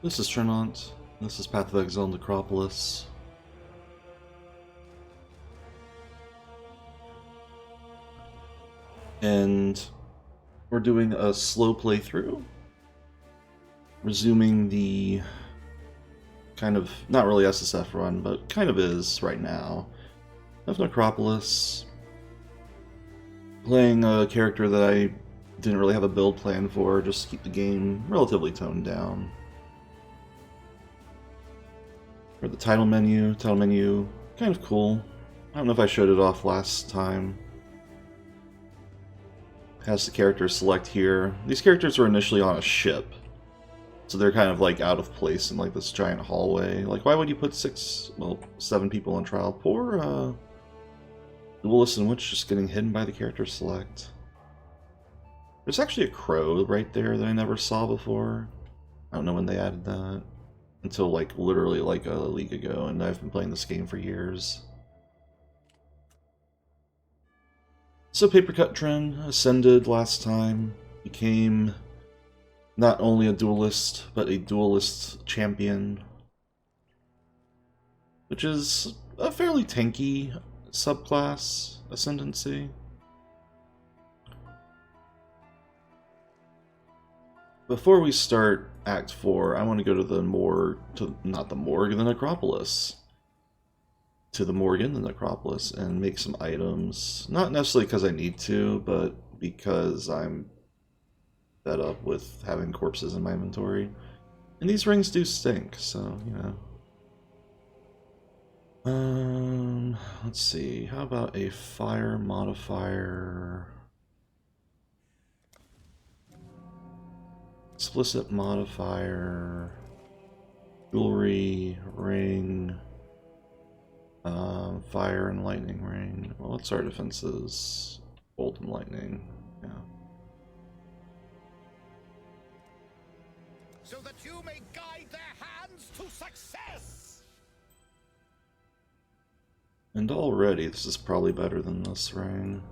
This is Trinont. This is Path of Exile Necropolis. And we're doing a slow playthrough, resuming the kind of, not really SSF run, but kind of is right now, of Necropolis. Playing a character that I didn't really have a build plan for, just to keep the game relatively toned down. For the title menu, kind of cool. I don't know if I showed it off last time. Has the characters select here. These characters were initially on a ship, so they're kind of like out of place in like this giant hallway. Like, why would you put 7 people on trial? Poor Duelist and Witch just getting hidden by the character select. There's actually a crow right there that I never saw before. I don't know when they added that. Until like literally like a league ago, and I've been playing this game for years. So Papercut Trin ascended last time, became not only a duelist, but a duelist champion, which is a fairly tanky subclass ascendancy. Before we start Act 4, I want to go to the not the morgue, the Necropolis. To the morgue in the Necropolis and make some items. Not necessarily because I need to, but because I'm fed up with having corpses in my inventory. And these rings do stink, so, you know. Let's see. How about a fire modifier? Explicit modifier. Jewelry, ring. Fire and lightning ring. Well, what's our defenses? Bolt and lightning. Yeah. So that you may guide their hands to success. And already, this is probably better than this ring.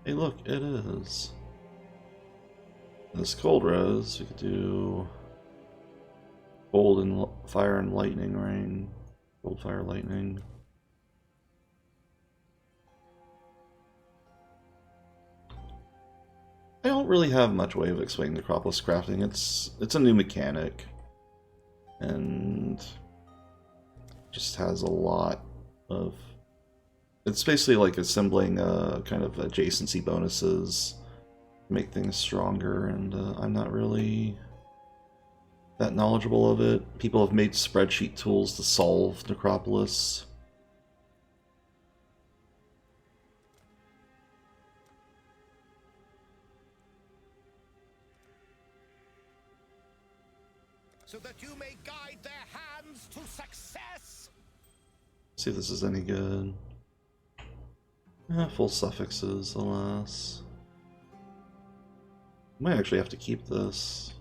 Hey, look, it is. This cold rose, we could do gold and fire and lightning ring. Gold, fire, lightning. I don't really have much way of explaining Necropolis crafting. It's a new mechanic, and just has a lot of. It's basically like assembling kind of adjacency bonuses to make things stronger, and I'm not really that knowledgeable of it. People have made spreadsheet tools to solve Necropolis. So that you may guide their hands to success. See if this is any good. Full suffixes, alas. Might actually have to keep this.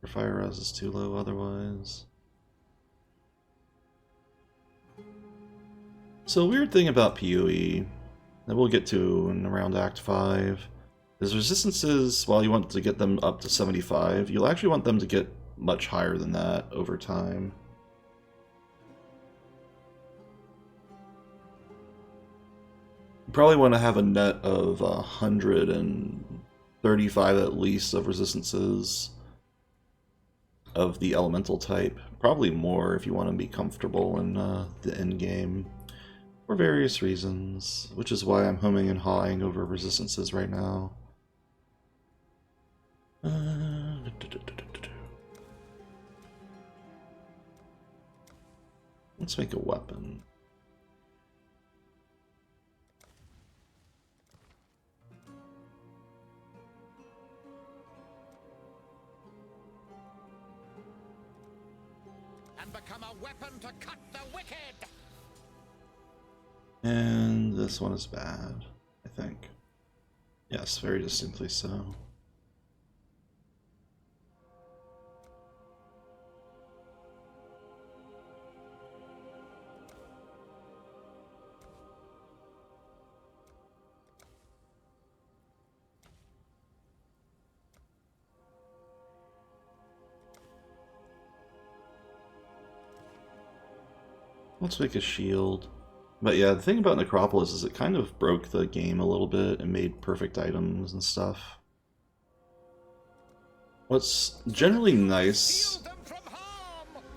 Your fire res is too low otherwise. So, a weird thing about PoE that we'll get to in around Act 5 is resistances, while you want to get them up to 75, you'll actually want them to get much higher than that over time. You probably want to have a net of 135 at least of resistances of the elemental type. Probably more if you want to be comfortable in the end game for various reasons, which is why I'm humming and hawing over resistances right now. Let's make a weapon. And become a weapon to cut the wicked. And this one is bad, I think. Yes, very distinctly so. Let's make a shield. But yeah, the thing about Necropolis is it kind of broke the game a little bit and made perfect items and stuff. What's generally nice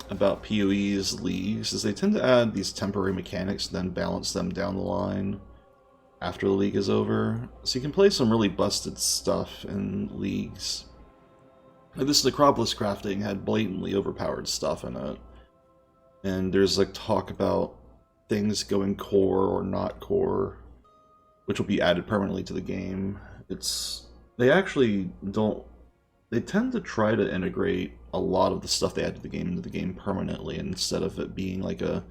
about PoE's leagues is they tend to add these temporary mechanics and then balance them down the line after the league is over. So you can play some really busted stuff in leagues. Like this Necropolis crafting had blatantly overpowered stuff in it. And there's like talk about things going core or not core, which will be added permanently to the game. They actually don't. They tend to try to integrate a lot of the stuff they add to the game into the game permanently instead of it being like a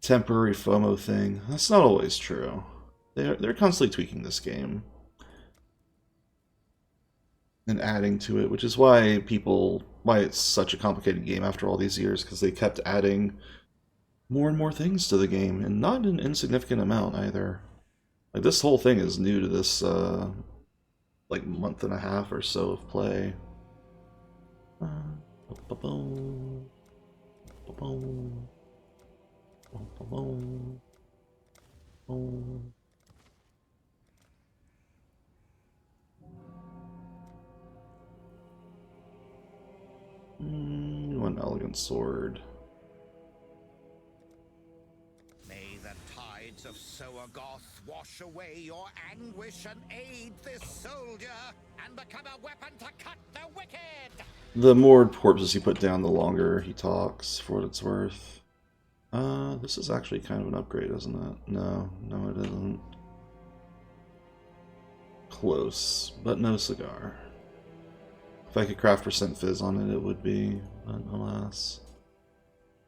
temporary FOMO thing. That's not always true. They're constantly tweaking this game and adding to it, which is why it's such a complicated game after all these years, because they kept adding more and more things to the game, and not an insignificant amount either. Like this whole thing is new to this like month and a half or so of play. One elegant sword. May the tides of Soagoth wash away your anguish and aid this soldier, and become a weapon to cut the wicked! The more corpses you put down, the longer he talks, for what it's worth. This is actually kind of an upgrade, isn't it? No, it isn't. Close, but no cigar. If I could craft percent fizz on it, it would be, but alas.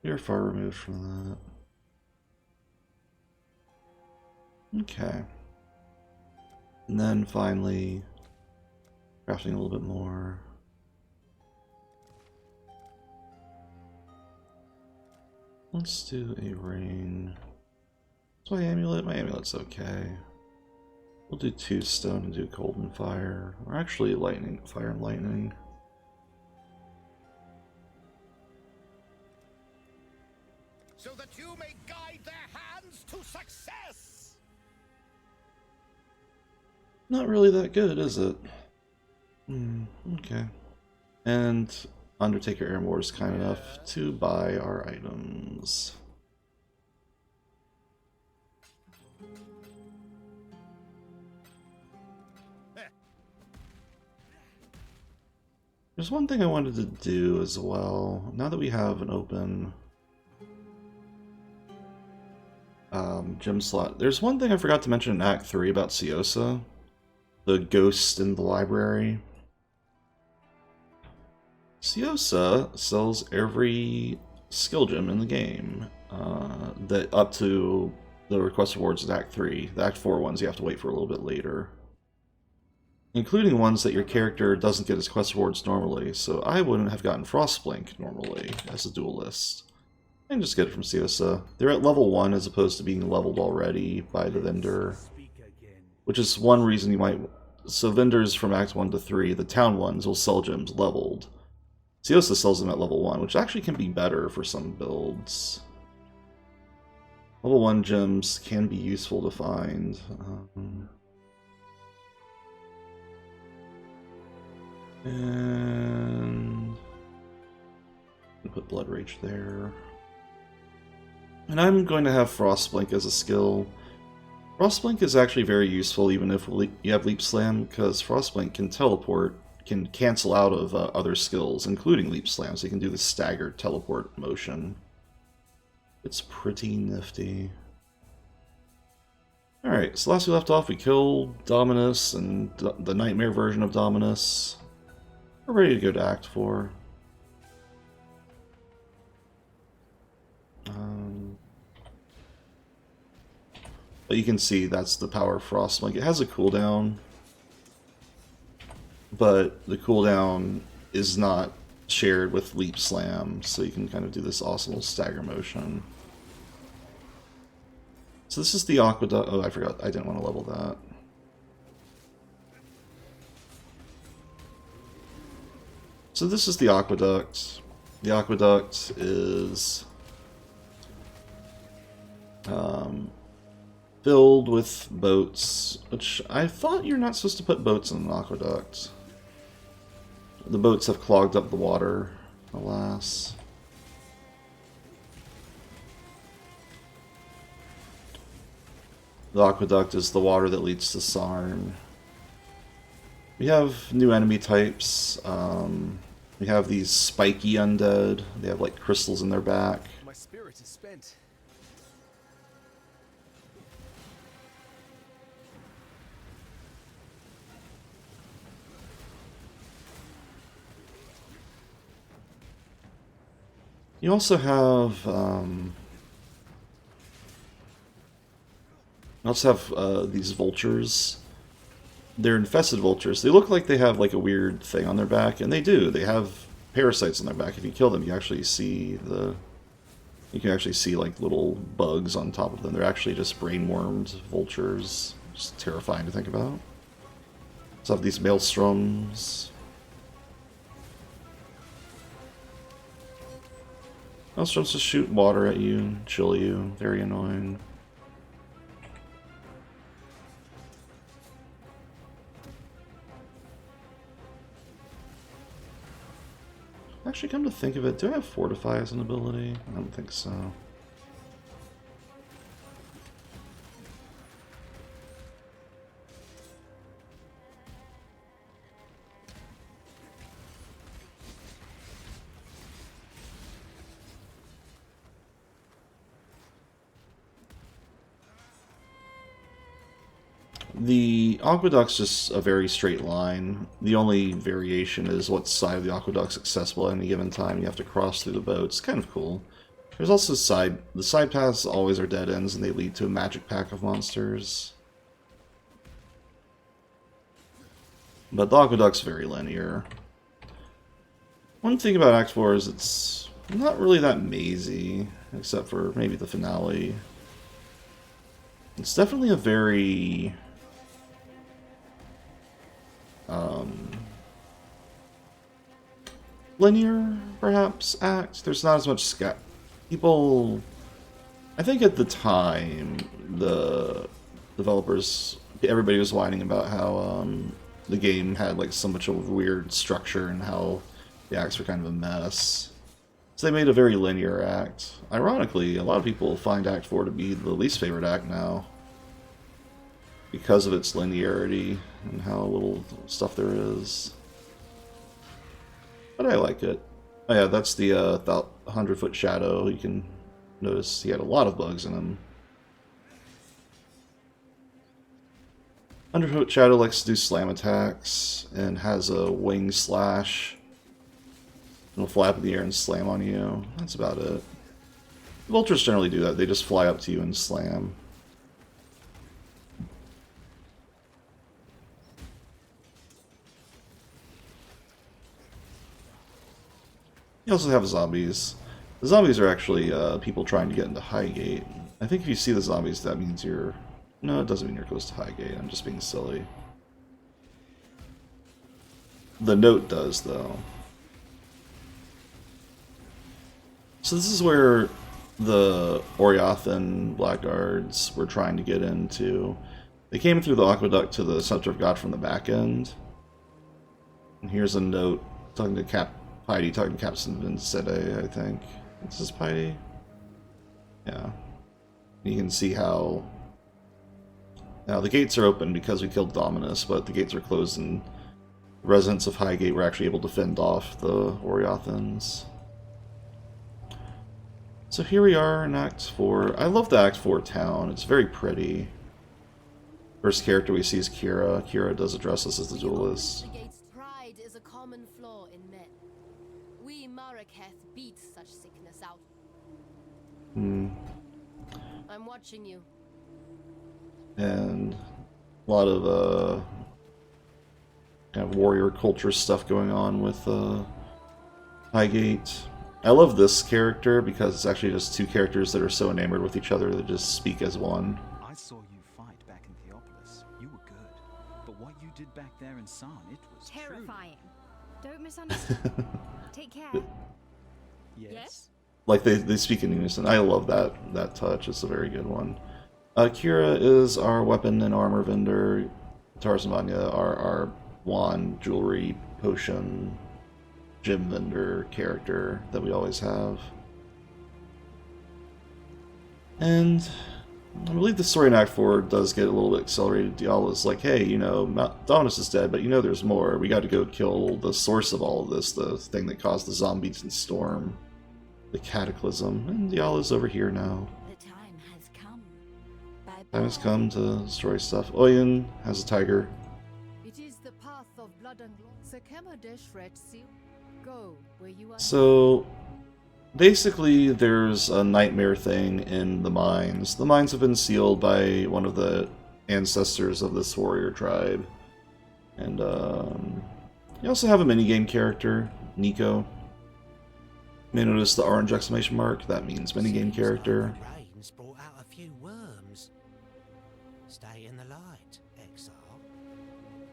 You're far removed from that. Okay. And then finally, crafting a little bit more. Let's do a ring. So my amulet's okay. We'll do 2 stone and do cold and fire. Or actually lightning, fire and lightning. So that you may guide their hands to success! Not really that good, is it? Okay. And Undertaker Airmore is kind enough to buy our items. There's one thing I wanted to do as well. Now that we have an open gem slot, there's one thing I forgot to mention in Act 3 about Ciosa. The ghost in the library. Ciosa sells every skill gem in the game, that up to the request rewards in Act 3. The Act 4 ones you have to wait for a little bit later. Including ones that your character doesn't get as quest rewards normally, so I wouldn't have gotten Frostblink normally as a duelist. I can just get it from Ciosa. They're at level 1 as opposed to being leveled already by the vendor. Which is one reason you might... So vendors from Act 1 to 3, the town ones, will sell gems leveled. Ciosa sells them at level 1, which actually can be better for some builds. Level 1 gems can be useful to find. And put Blood Rage there. And I'm going to have Frostblink as a skill. Frostblink is actually very useful even if you have Leap Slam, because Frostblink can teleport, can cancel out of other skills, including Leap Slam, so you can do the staggered teleport motion. It's pretty nifty. Alright, so last we left off we killed Dominus and the nightmare version of Dominus. We're ready to go to Act 4. But you can see that's the power of Frostblink. It has a cooldown, but the cooldown is not shared with Leap Slam, so you can kind of do this awesome little stagger motion. So this is the Aqueduct. Oh, I forgot. I didn't want to level that. So this is the Aqueduct. The Aqueduct is Filled with boats, which I thought you're not supposed to put boats in an aqueduct. The boats have clogged up the water, alas. The aqueduct is the water that leads to Sarn. We have new enemy types. We have these spiky undead. They have like crystals in their back. My spirit is spent. You also have these vultures. They're infested vultures. They look like they have like a weird thing on their back, and they do. They have parasites on their back. If you kill them, you can actually see like little bugs on top of them. They're actually just brain-wormed vultures. Just terrifying to think about. So have these maelstroms. Maelstroms just shoot water at you, chill you. Very annoying. Actually, come to think of it, do I have Fortify as an ability? I don't think so. The aqueduct's just a very straight line. The only variation is what side of the aqueduct's accessible at any given time. You have to cross through the boats. Kind of cool. There's also the side paths always are dead ends, and they lead to a magic pack of monsters. But the aqueduct's very linear. One thing about Act 4 is it's not really that mazy, except for maybe the finale. It's definitely a very linear, perhaps, act. There's not as much people. I think at the time, the developers, everybody was whining about how the game had like so much of a weird structure and how the acts were kind of a mess. So they made a very linear act. Ironically, a lot of people find Act 4 to be the least favorite act now, because of its linearity and how little stuff there is. But I like it. Oh yeah, that's the 100-foot shadow. You can notice he had a lot of bugs in him. 100-foot shadow likes to do slam attacks and has a wing slash. It'll fly up in the air and slam on you. That's about it. Vultures generally do that. They just fly up to you and slam. You also have zombies. The zombies are actually people trying to get into Highgate. I think if you see the zombies, that means you're... No, it doesn't mean you're close to Highgate. I'm just being silly. The note does, though. So this is where the Oriathan Blackguards were trying to get into. They came through the aqueduct to the Center of God from the back end. And here's a note talking to Piety, talking to Captain Vincede, I think. This is Piety? Yeah. You can see how... Now, the gates are open because we killed Dominus, but the gates are closed and residents of Highgate were actually able to fend off the Oriathans. So here we are in Act 4. I love the Act 4 town. It's very pretty. First character we see is Kira. Kira does address us as the duelist. The gate's pride is a common flaw in men. We Maraketh beat such sickness out. I'm watching you. And a lot of kind of warrior culture stuff going on with Highgate. I love this character because it's actually just two characters that are so enamored with each other that just speak as one. I saw you fight back in Theopolis. You were good. But what you did back there in Sarn, it was terrifying. Don't misunderstand. Take care. Yes? like they speak in unison. I love that touch. It's a very good one. Kira is our weapon and armor vendor. Tarzanvanya our wand, jewelry, potion, gem vendor character that we always have. And I believe the story in Act 4 does get a little bit accelerated. Diala's like, hey, you know, Dominus is dead, but you know there's more. We got to go kill the source of all of this, the thing that caused the zombies and storm, the cataclysm. And Diala's over here now. The time has come. Time has come to destroy stuff. Oyen has a tiger. It is the path of blood and glory. Sekema Red Seal. Go where you are. So basically, there's a nightmare thing in the mines. The mines have been sealed by one of the ancestors of this warrior tribe. And you also have a minigame character, Nico. You may notice the orange exclamation mark. That means minigame character. Rain's brought out a few worms. Stay in the light, Exile.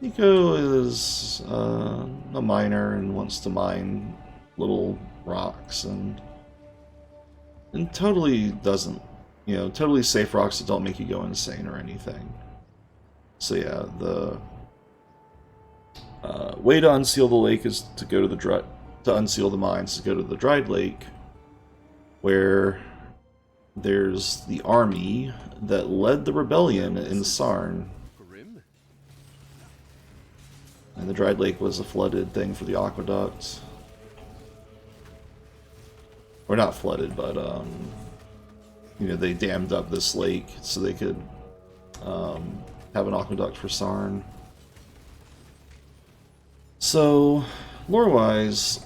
Nico is a miner and wants to mine little rocks and totally doesn't, you know, totally safe rocks that don't make you go insane or anything. So yeah, the way to unseal the lake is to go to the unseal the mines is to go to the dried lake, where there's the army that led the rebellion in Sarn. And the dried lake was a flooded thing for the aqueduct. Or not flooded, but you know, they dammed up this lake so they could have an aqueduct for Sarn. So, lore-wise,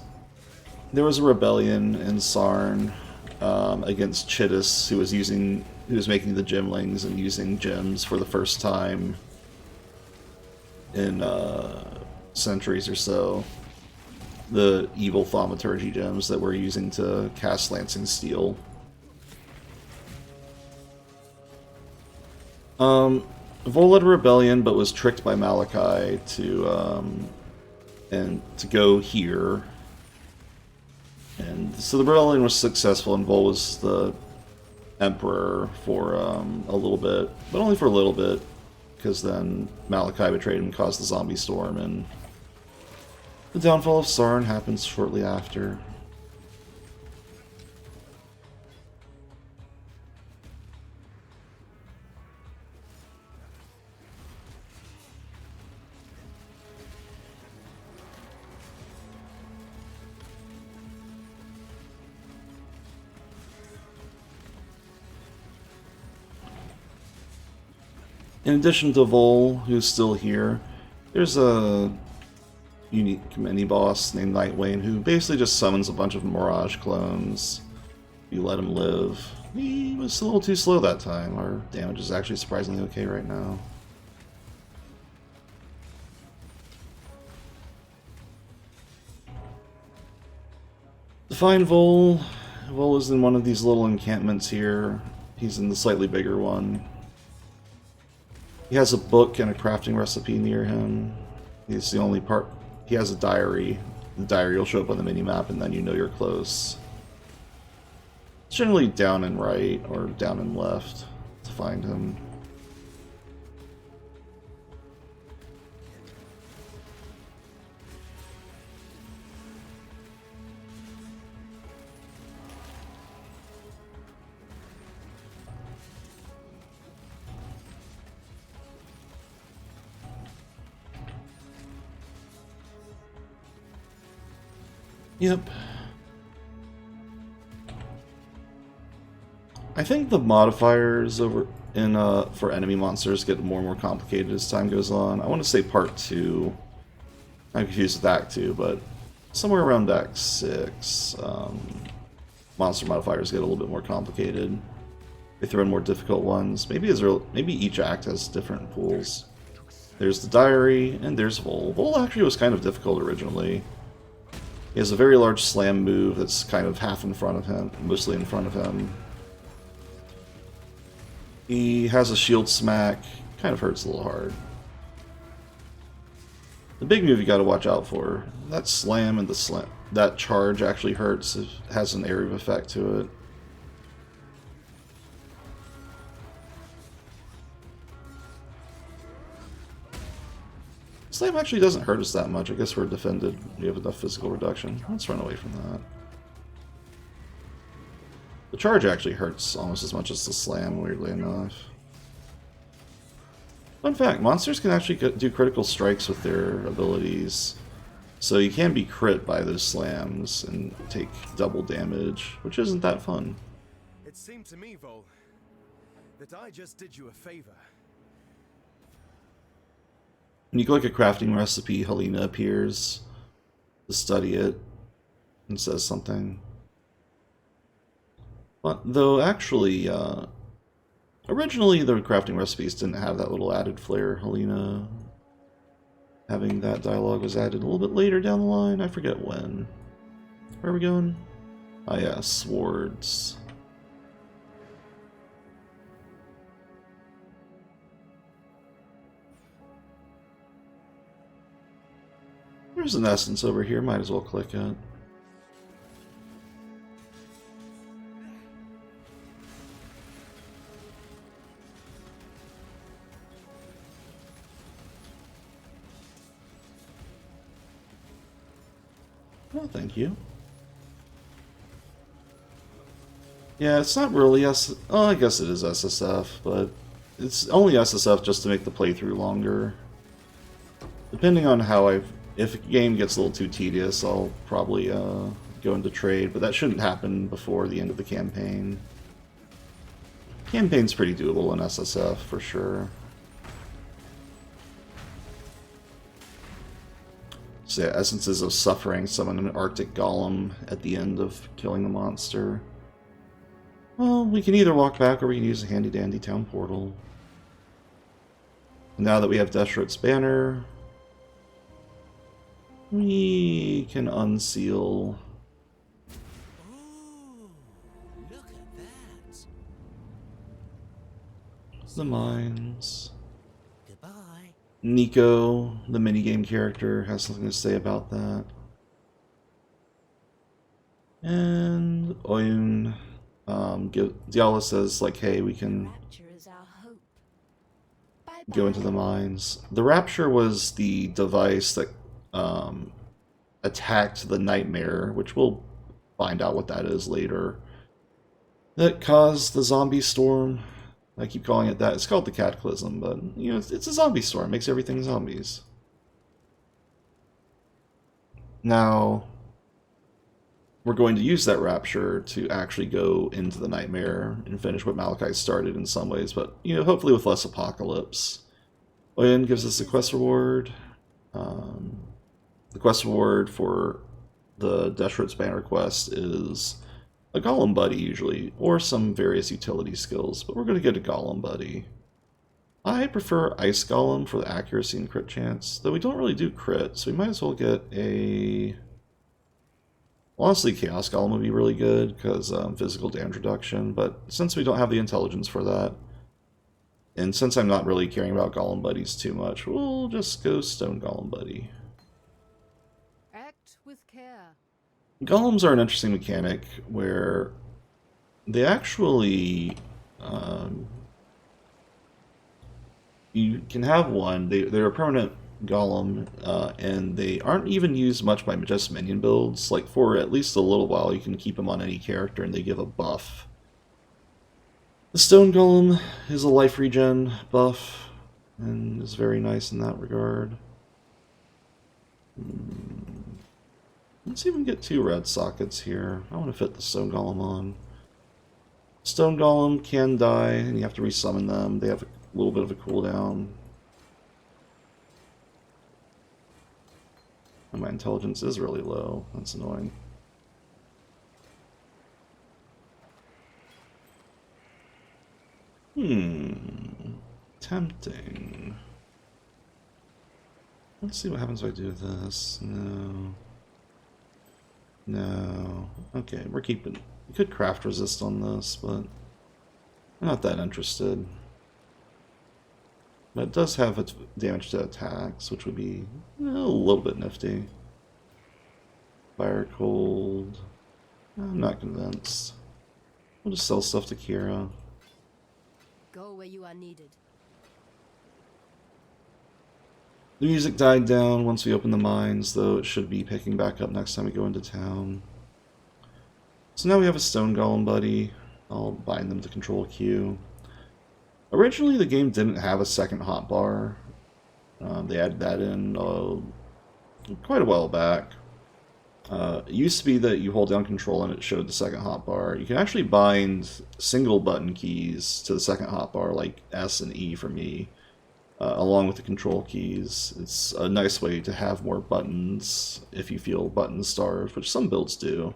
there was a rebellion in Sarn against Chittis, who was making the gemlings and using gems for the first time in centuries or so. The evil thaumaturgy gems that we're using to cast Lancing Steel. Vol led a rebellion, but was tricked by Malachi to go here. And so the rebellion was successful, and Vol was the emperor for a little bit, but only for a little bit, because then Malachi betrayed him and caused the zombie storm, and the downfall of Sarn happens shortly after. In addition to Vol, who's still here, there's a unique mini-boss named Nightwayne who basically just summons a bunch of Mirage clones. You let him live. He was a little too slow that time. Our damage is actually surprisingly okay right now. To find Vol, Vol is in one of these little encampments here. He's in the slightly bigger one. He has a book and a crafting recipe near him. He's the only part. He has a diary. The diary will show up on the minimap, and then you know you're close. It's generally down and right, or down and left, to find him. Yep. I think the modifiers over in for enemy monsters get more and more complicated as time goes on. I want to say part 2. I'm confused with Act 2, but somewhere around Act 6, monster modifiers get a little bit more complicated. They throw in more difficult ones. Maybe each act has different pools. There's the diary, and there's Vol. Vol actually was kind of difficult originally. He has a very large slam move that's kind of half in front of him, mostly in front of him. He has a shield smack, kind of hurts a little hard. The big move you got to watch out for. That slam and that charge actually hurts. It has an area of effect to it. Slam actually doesn't hurt us that much. I guess we're defended. We have enough physical reduction. Let's run away from that. The charge actually hurts almost as much as the slam, weirdly enough. Fun fact, monsters can actually do critical strikes with their abilities. So you can be crit by those slams and take double damage, which isn't that fun. It seemed to me, Vol, that I just did you a favor. When you click a crafting recipe, Helena appears to study it and says something. But though actually, originally the crafting recipes didn't have that little added flair. Helena having that dialogue was added a little bit later down the line. I forget when. Where are we going? Ah, yeah, swords. There's an essence over here, might as well click it. Well, thank you. Yeah, it's not really oh, I guess it is SSF, but it's only SSF just to make the playthrough longer. Depending on how if a game gets a little too tedious, I'll probably go into trade, but that shouldn't happen before the end of the campaign. Campaign's pretty doable in SSF, for sure. So yeah, Essences of Suffering, summon an Arctic Golem at the end of killing the monster. Well, we can either walk back or we can use a handy-dandy town portal. Now that we have Deshret's Banner, we can unseal Look at that. the mines. Goodbye. Nico, the minigame character, has something to say about that. And Oyun, Diala says, like, hey, we can Rapture is our hope. go into the mines. The Rapture was the device that attacked the Nightmare, which we'll find out what that is later, that caused the zombie storm. I keep calling it that. It's called the Cataclysm, but, you know, it's a zombie storm. It makes everything zombies. Now, we're going to use that Rapture to actually go into the Nightmare and finish what Malachi started in some ways, but, you know, hopefully with less apocalypse. Oyen gives us a quest reward. The quest reward for the Deshret's Banner quest is a Golem Buddy, usually, or some various utility skills, but we're going to get a Golem Buddy. I prefer Ice Golem for the accuracy and crit chance, though we don't really do crit, so we might as well get a... Honestly, Chaos Golem would be really good, because physical damage reduction, but since we don't have the intelligence for that, and since I'm not really caring about Golem Buddies too much, we'll just go Stone Golem Buddy. Act with care. Golems are an interesting mechanic where they actually, you can have one, they're a permanent golem, and they aren't even used much by just minion builds. Like, for at least a little while, you can keep them on any character and they give a buff. The Stone Golem is a life regen buff, and is very nice in that regard. Let's see if we can get 2 red sockets here. I want to fit the Stone Golem on. Stone Golem can die, and you have to resummon them. They have a little bit of a cooldown. And my intelligence is really low. That's annoying. Tempting. Let's see what happens if I do this. No. No. Okay, we're keeping... We could craft resist on this, but I'm not that interested. But it does have its damage to attacks, which would be a little bit nifty. Fire Cold. I'm not convinced. We'll just sell stuff to Kira. Go where you are needed. The music died down once we opened the mines, though it should be picking back up next time we go into town. So now we have a Stone Golem buddy. I'll bind them to control Q. Originally, the game didn't have a second hotbar. They added that in quite a while back. It used to be that you hold down control and it showed the second hotbar. You can actually bind single button keys to the second hotbar, like S and E for me, along with the control keys. It's a nice way to have more buttons if you feel button starved, which some builds do.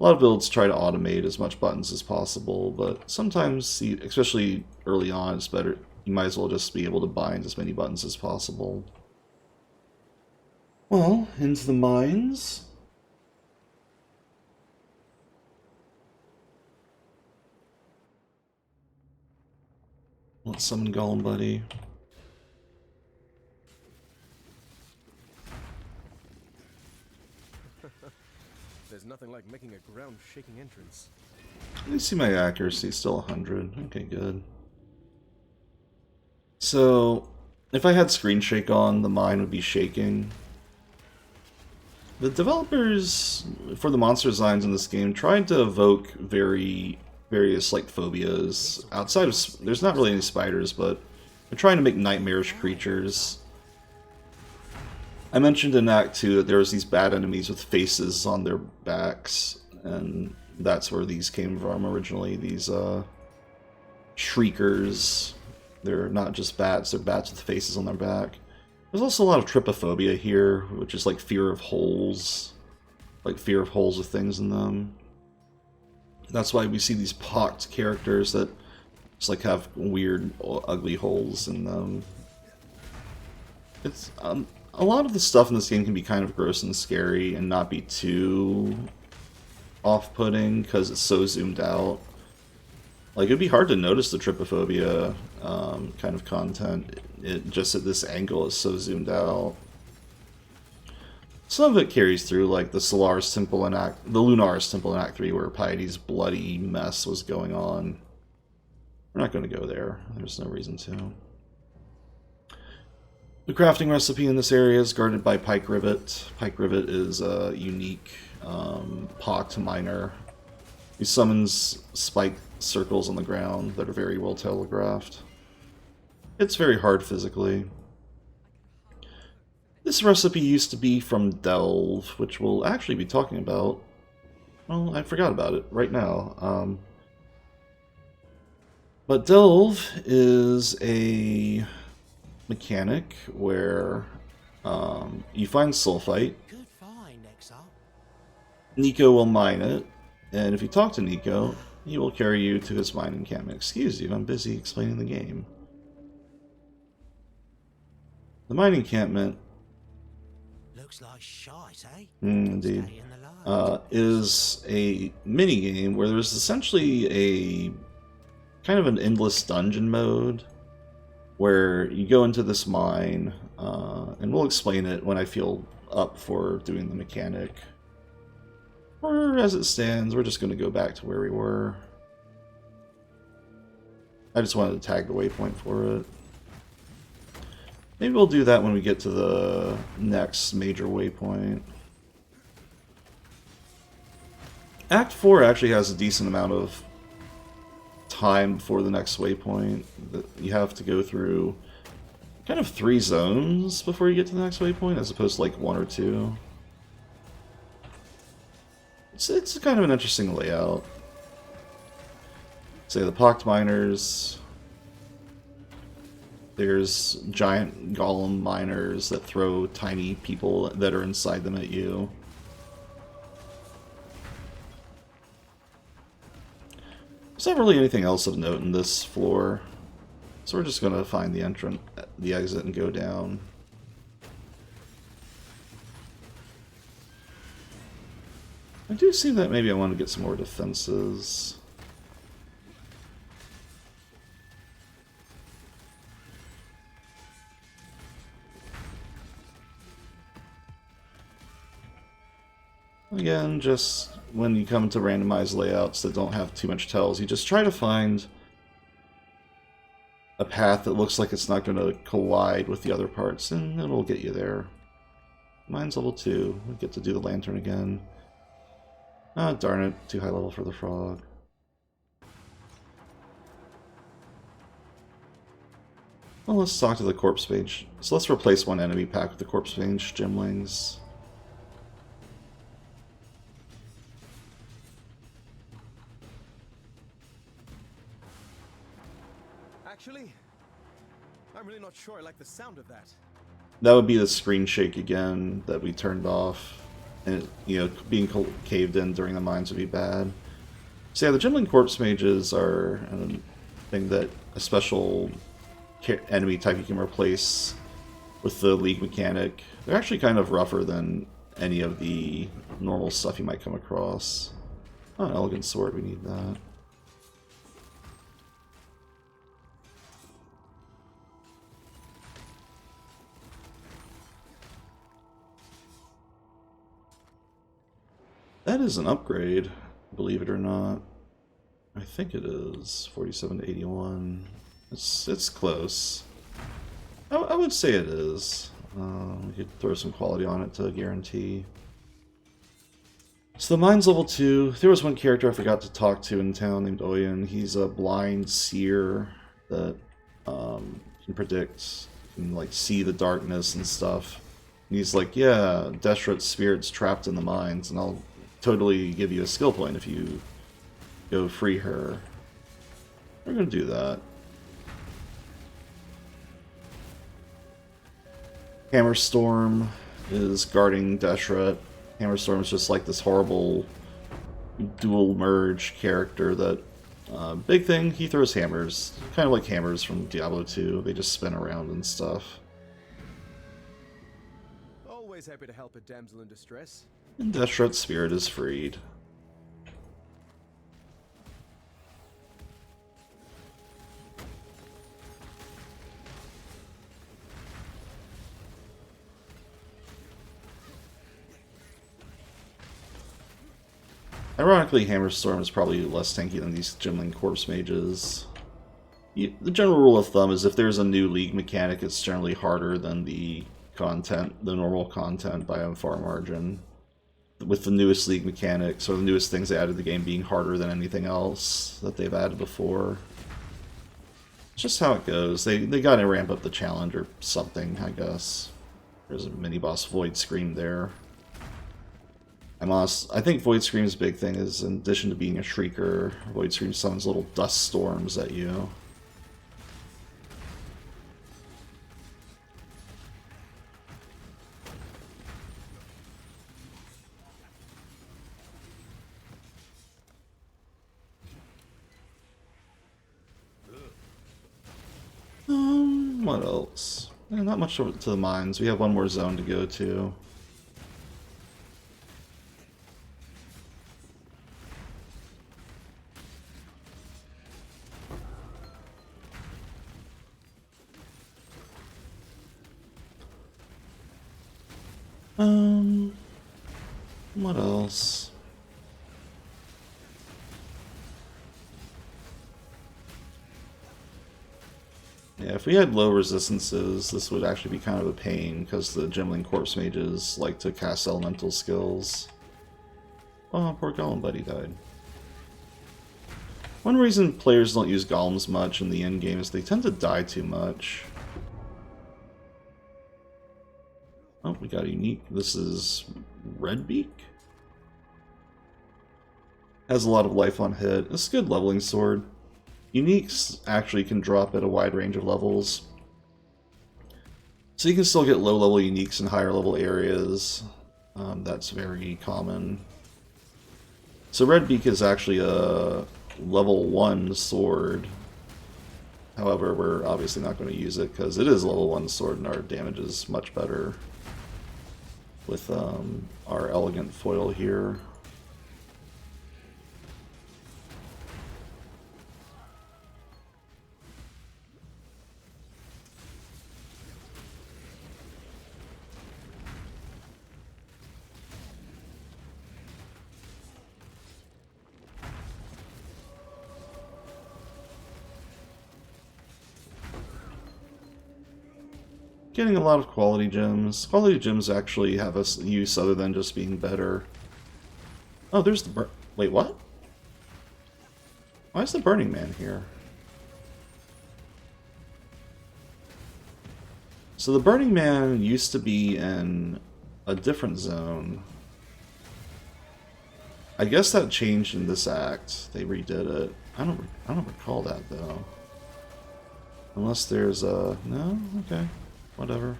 A lot of builds try to automate as much buttons as possible, but sometimes, especially early on, it's better. You might as well just be able to bind as many buttons as possible. Well, into the mines. Let's summon Golem Buddy. There's nothing like making a ground-shaking entrance. I see my accuracy is still 100. Okay, good. So, if I had Screen Shake on, the mine would be shaking. The developers for the monster designs in this game tried to evoke various like phobias. Outside of there's not really any spiders, but they're trying to make nightmarish creatures. I mentioned in Act 2 that there was these bad enemies with faces on their backs, and that's where these came from originally. These shriekers. They're not just bats, they're bats with faces on their back. There's also a lot of trypophobia here, which is like fear of holes. Like fear of holes with things in them. That's why we see these pocked characters that just like have weird, ugly holes in them. It's a lot of the stuff in this game can be kind of gross and scary and not be too off-putting because it's so zoomed out. Like, it'd be hard to notice the trypophobia kind of content. It just at this angle is so zoomed out. Some of it carries through, like the Lunaris Temple in Act 3, where Piety's bloody mess was going on. We're not going to go there. There's no reason to. The crafting recipe in this area is guarded by Pike Rivet. Pike Rivet is a unique pocked miner. He summons spike circles on the ground that are very well telegraphed. It's very hard physically. This recipe used to be from Delve, which we'll actually be talking about. Well, I forgot about it right now. But Delve is a mechanic where you find sulfite. Good find, Exile. Nico will mine it, and if you talk to Nico, he will carry you to his mine encampment. Excuse you, I'm busy explaining the game. The mine encampment, Looks like shite, eh? indeed, Stay in the light. is a mini game where there's essentially a kind of an endless dungeon mode where you go into this mine, and we'll explain it when I feel up for doing the mechanic. Or as it stands, we're just going to go back to where we were. I just wanted to tag the waypoint for it. Maybe we'll do that when we get to the next major waypoint. Act 4 actually has a decent amount of time before the next waypoint. You have to go through kind of 3 zones before you get to the next waypoint, as opposed to like 1 or 2. It's kind of an interesting layout. Say the pocked miners. There's giant golem miners that throw tiny people that are inside them at you. There's not really anything else of note in this floor, so we're just going to find the exit and go down. I do see that maybe I want to get some more defenses. Again, just when you come to randomized layouts that don't have too much tells, you just try to find a path that looks like it's not going to collide with the other parts, and it'll get you there. Mine's level 2. We get to do the lantern again. Ah, darn it. Too high level for the frog. Well, let's talk to the corpse mage. So let's replace one enemy pack with the corpse mage gymlings. Actually, I'm really not sure I like the sound of that. That would be the screen shake again that we turned off. And, being caved in during the mines would be bad. So yeah, the Gymling Corpse Mages are a thing that a special enemy type you can replace with the League mechanic. They're actually kind of rougher than any of the normal stuff you might come across. Oh, an elegant sword, we need that. That is an upgrade, believe it or not. I think it is 47 to 81. It's close. I would say it is. We could throw some quality on it to guarantee. So the mine's level 2. There was one character I forgot to talk to in town named Oyen. He's a blind seer that can predict, can like see the darkness and stuff. And he's like, yeah, Deshret's spirit's trapped in the mines, and I'll totally give you a skill point if you go free her. We're gonna do that. Hammerstorm is guarding Deshret. Hammerstorm is just like this horrible dual merge character that big thing, he throws hammers. Kind of like hammers from Diablo 2. They just spin around and stuff. Always happy to help a damsel in distress. And Deshret's spirit is freed. Ironically, Hammerstorm is probably less tanky than these Gymling Corpse Mages. The general rule of thumb is if there's a new League mechanic, it's generally harder than the normal content by a far margin. With the newest League mechanics, or the newest things they added to the game being harder than anything else that they've added before. It's just how it goes. They gotta ramp up the challenge or something, I guess. There's a mini-boss Void Scream there. I think Void Scream's big thing is, in addition to being a Shrieker, Void Scream summons little dust storms at you. What else? Not much to the mines. We have one more zone to go to. What else? Yeah, if we had low resistances, this would actually be kind of a pain, because the Gymling Corpse Mages like to cast elemental skills. Oh, poor Golem Buddy died. One reason players don't use Golems much in the endgame is they tend to die too much. Oh, we got a unique. This is Redbeak? Has a lot of life on hit. It's a good leveling sword. Uniques actually can drop at a wide range of levels. So you can still get low level uniques in higher level areas. That's very common. So Redbeak is actually a level 1 sword. However, we're obviously not going to use it because it is a level 1 sword and our damage is much better with our elegant foil here. getting a lot of quality gems. Quality gems actually have a use other than just being better. Oh, there's the wait, what? Why is the Burning Man here? So the Burning Man used to be in a different zone. I guess that changed in this act. They redid it. I don't recall that though. Unless there's a no, okay, whatever.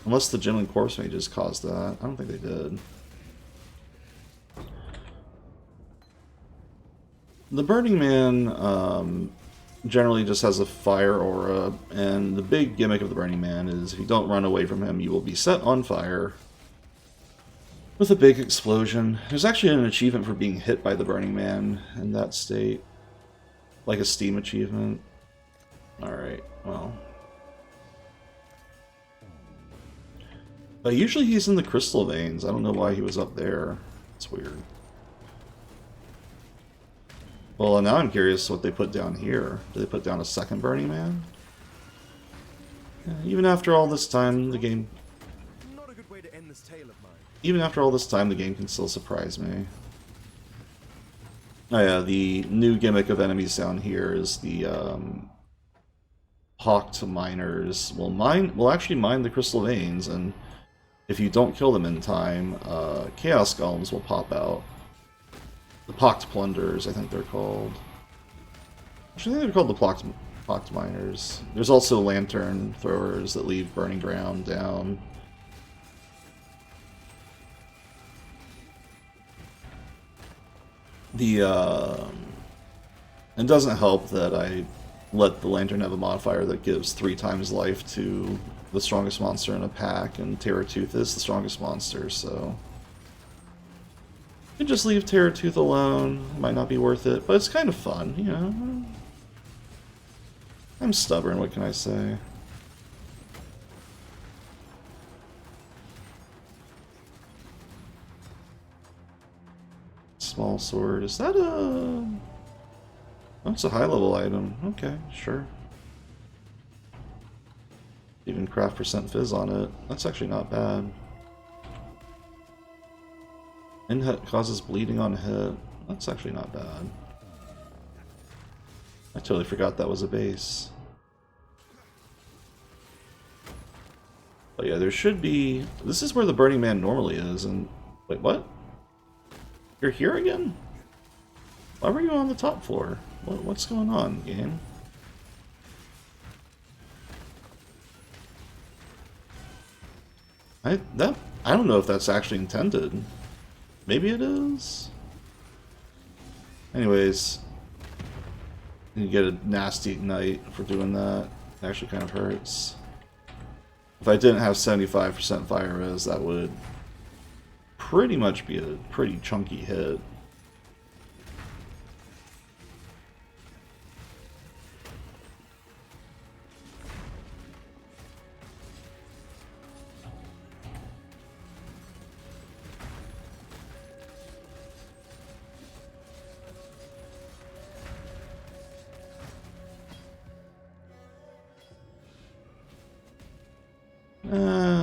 Unless the Gem and Corpse Mages caused that. I don't think they did. The Burning Man generally just has a fire aura, and the big gimmick of the Burning Man is if you don't run away from him, you will be set on fire with a big explosion. There's actually an achievement for being hit by the Burning Man in that state. Like a Steam achievement. Alright, well. But usually he's in the Crystal Veins. I don't know why he was up there. It's weird. Well, now I'm curious what they put down here. Do they put down a second Burning Man? Yeah, even after all this time, the game... Not a good way to end this tale of mine. Even after all this time, the game can still surprise me. Oh yeah, the new gimmick of enemies down here is the Hawked Miners will actually mine the Crystal Veins, and if you don't kill them in time, Chaos Golems will pop out. The Pocked Plunderers, I think they're called. Actually, I think they're called the Pocked Miners. There's also Lantern Throwers that leave Burning Ground down. It doesn't help that I let the Lantern have a modifier that gives 3 times life to the strongest monster in a pack, and Terratooth is the strongest monster, so... You can just leave Terratooth alone. It might not be worth it, but it's kind of fun, you know? I'm stubborn, what can I say? Small sword. Is that a... Oh, it's a high-level item. Okay, sure. Even craft percent fizz on it. That's actually not bad. Inhit causes bleeding on hit. That's actually not bad. I totally forgot that was a base. But yeah, there should be... This is where the Burning Man normally is, and... Wait, what? You're here again? Why were you on the top floor? What's going on, game? I don't know if that's actually intended. Maybe it is? Anyways, you get a nasty ignite for doing that. It actually kind of hurts. If I didn't have 75% fire res, that would pretty much be a pretty chunky hit.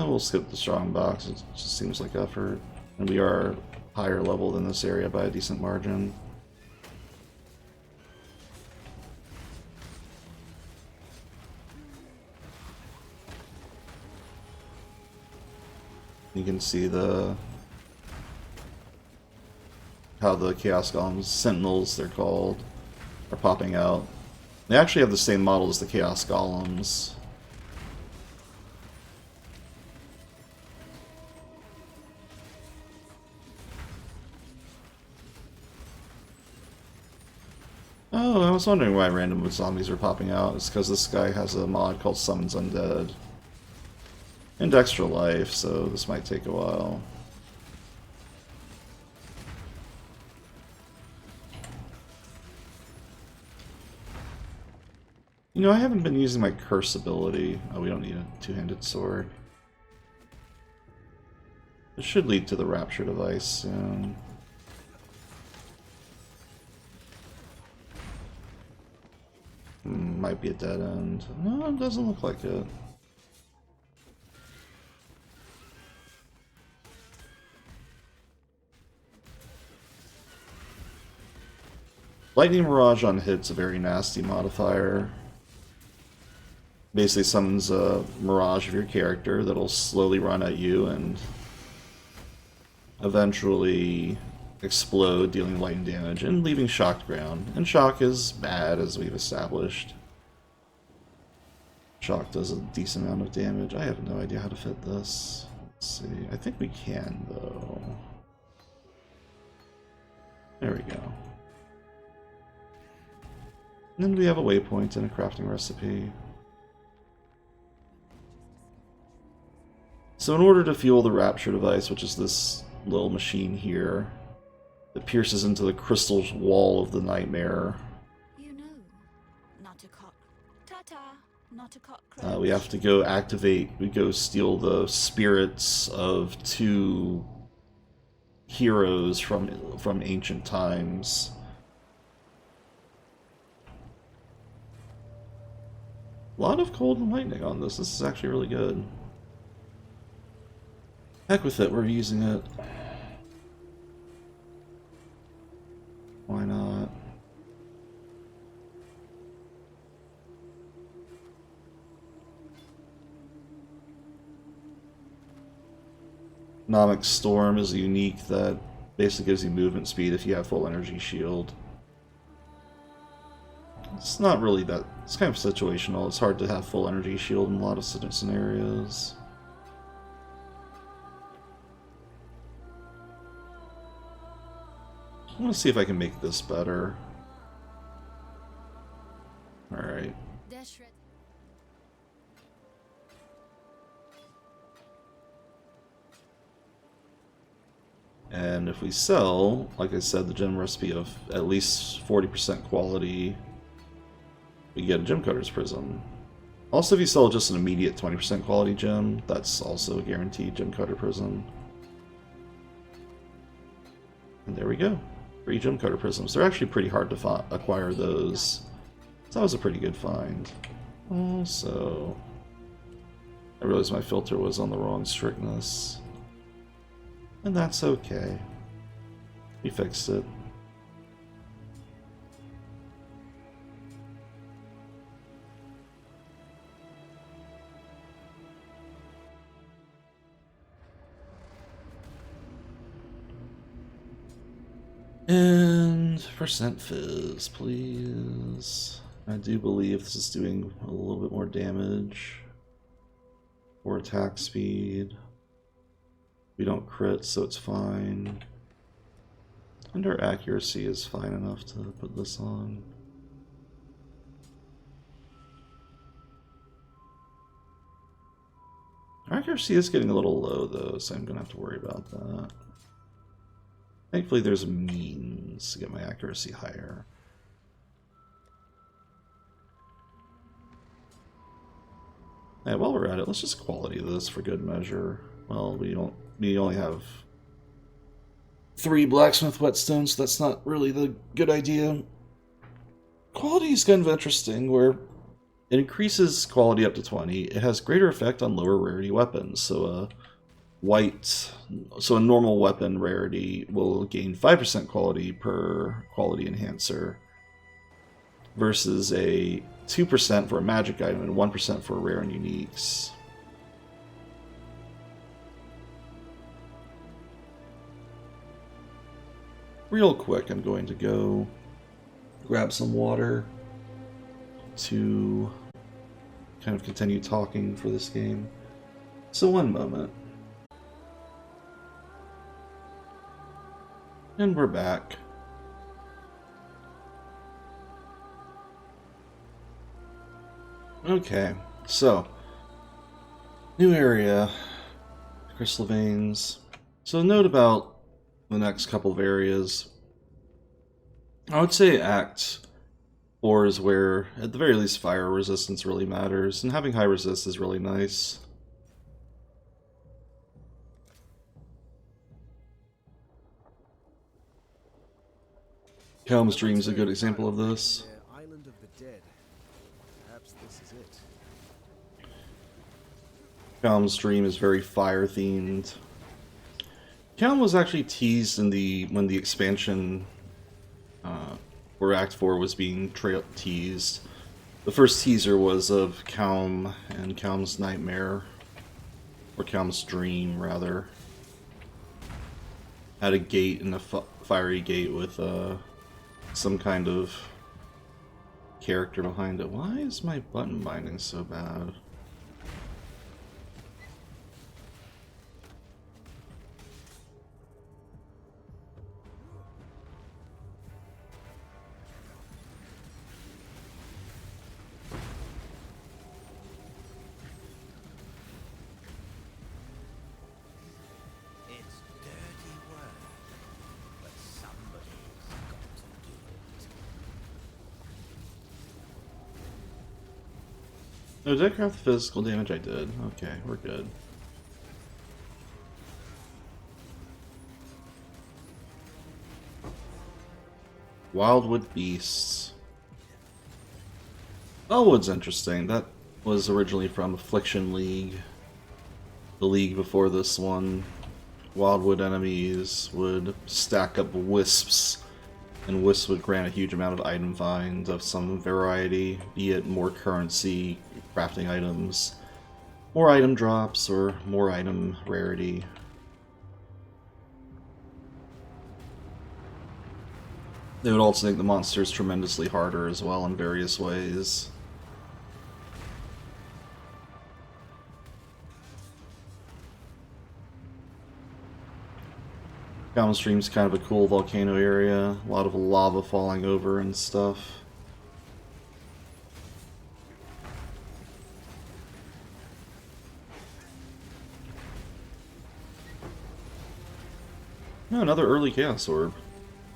We'll skip the strong box, it just seems like effort. And we are higher level than this area by a decent margin. You can see how the Chaos Golems, Sentinels they're called, are popping out. They actually have the same model as the Chaos Golems. Oh, I was wondering why random zombies are popping out. It's because this guy has a mod called Summons Undead. And extra life, so this might take a while. You know, I haven't been using my curse ability. Oh, we don't need a two-handed sword. It should lead to the Rapture device soon. Might be a dead end. No, it doesn't look like it. Lightning Mirage on hit's a very nasty modifier. Basically summons a Mirage of your character that'll slowly run at you and eventually explode, dealing lightning damage and leaving shocked ground. And shock is bad, as we've established. Shock does a decent amount of damage. I have no idea how to fit this. Let's see. I think we can, though. There we go. And then we have a waypoint and a crafting recipe. So in order to fuel the Rapture device, which is this little machine here, that pierces into the crystal wall of the nightmare, You know, not a cock. Ta-ta, not a cockroach. we have to go activate, we go steal the spirits of 2 heroes from ancient times. A lot of cold and lightning on this. This is actually really good. Heck with it, we're using it. Why not? Nomic Storm is unique that basically gives you movement speed if you have full energy shield. It's not really that, it's kind of situational. It's hard to have full energy shield in a lot of scenarios. I want to see if I can make this better. Alright. And if we sell, like I said, the gem recipe of at least 40% quality, we get a gem cutter's prism. Also, if you sell just an immediate 20% quality gem, that's also a guaranteed gem cutter prism. And there we go. 3 gem cutter prisms. They're actually pretty hard to acquire those. So that was a pretty good find. Also, I realized my filter was on the wrong strictness. And that's okay. We fixed it. And percent fizz, please. I do believe this is doing a little bit more damage. Or attack speed. We don't crit, so it's fine. And our accuracy is fine enough to put this on. Our accuracy is getting a little low, though, so I'm going to have to worry about that. Thankfully, there's a means to get my accuracy higher. Yeah, while we're at it, let's just quality this for good measure. Well, we only have 3 blacksmith whetstones, so that's not really the good idea. Quality is kind of interesting, where it increases quality up to 20. It has greater effect on lower rarity weapons, so a normal weapon rarity will gain 5% quality per quality enhancer, versus a 2% for a magic item and 1% for rare and uniques. Real quick, I'm going to go grab some water to kind of continue talking for this game. So one moment. And we're back. Okay, so new area, crystal veins. So note about the next couple of areas. I would say Act 4 is where, at the very least, fire resistance really matters, and having high resist is really nice. Helm's Dream is a good example of this. Island of the Dead. Perhaps this is it. Helm's Dream is very fire themed. Helm was actually teased in when the expansion where Act 4 was being teased. The first teaser was of Calm and Calm's Nightmare, or Calm's Dream, rather. Had a gate and a fiery gate with some kind of character behind it. Why is my button binding so bad? It's dirty work, but somebody's got to do it. Oh, did I craft the physical damage? I did. Okay, we're good. Wildwood Beasts. Wildwood's interesting. That was originally from Affliction League. The league before this one. Wildwood enemies would stack up wisps, and wisps would grant a huge amount of item find of some variety, be it more currency, crafting items, more item drops, or more item rarity. They would also make the monsters tremendously harder as well in various ways. Downstream's kind of a cool volcano area, a lot of lava falling over and stuff. Oh, another early Chaos Orb.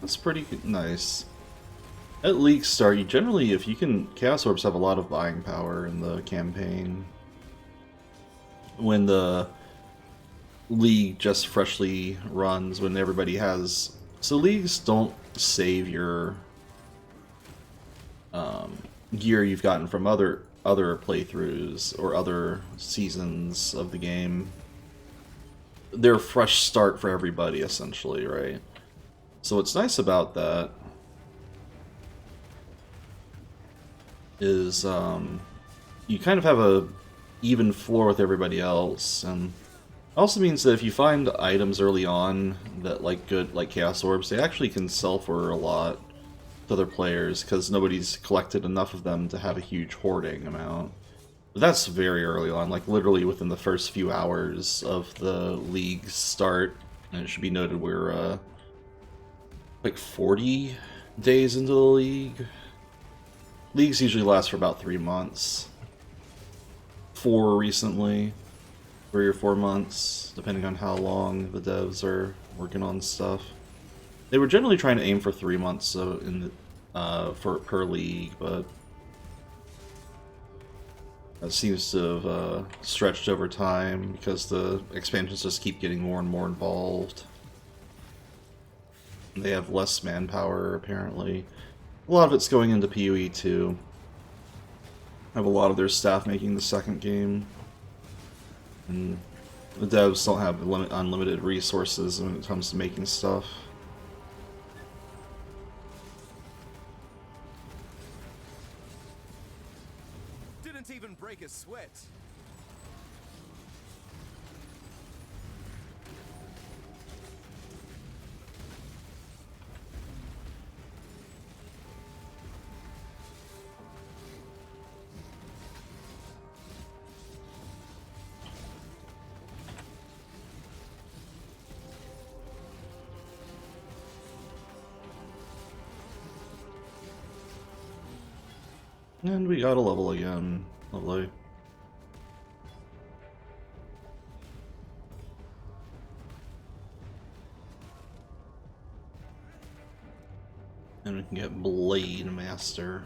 That's pretty nice. At League start, you generally, if you can, Chaos Orbs have a lot of buying power in the campaign. When the League just freshly runs, when everybody has... So Leagues don't save your gear you've gotten from other playthroughs or other seasons of the game. They're a fresh start for everybody, essentially, right? So what's nice about that is you kind of have a even floor with everybody else, and also means that if you find items early on that like Chaos Orbs, they actually can sell for a lot to other players because nobody's collected enough of them to have a huge hoarding amount. But that's very early on, like literally within the first few hours of the League start. And it should be noted we're like 40 days into the League. Leagues usually last for about 3 months. 4 recently. 3 or 4 months, depending on how long the devs are working on stuff. They were generally trying to aim for 3 months per league, but that seems to have stretched over time because the expansions just keep getting more and more involved. They have less manpower, apparently. A lot of it's going into PoE too. Have a lot of their staff making the second game. And the devs don't have unlimited resources when it comes to making stuff. Didn't even break a sweat. And we got a level again. Lovely. And we can get Blade Master.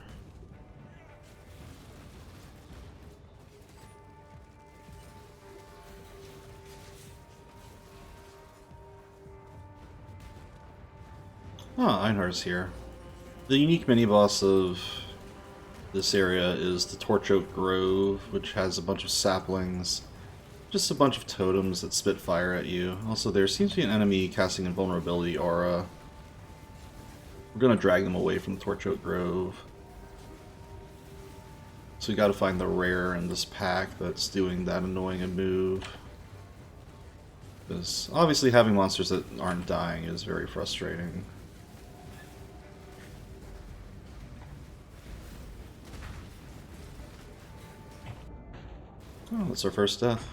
Ah, Einhar's here. The unique mini-boss of this area is the Torch Oak Grove, which has a bunch of saplings. Just a bunch of totems that spit fire at you. Also, there seems to be an enemy casting Invulnerability Aura We're gonna drag them away from Torch Oak Grove. So we gotta find the rare in this pack that's doing that annoying a move. Because obviously having monsters that aren't dying is very frustrating. Oh, that's our first death.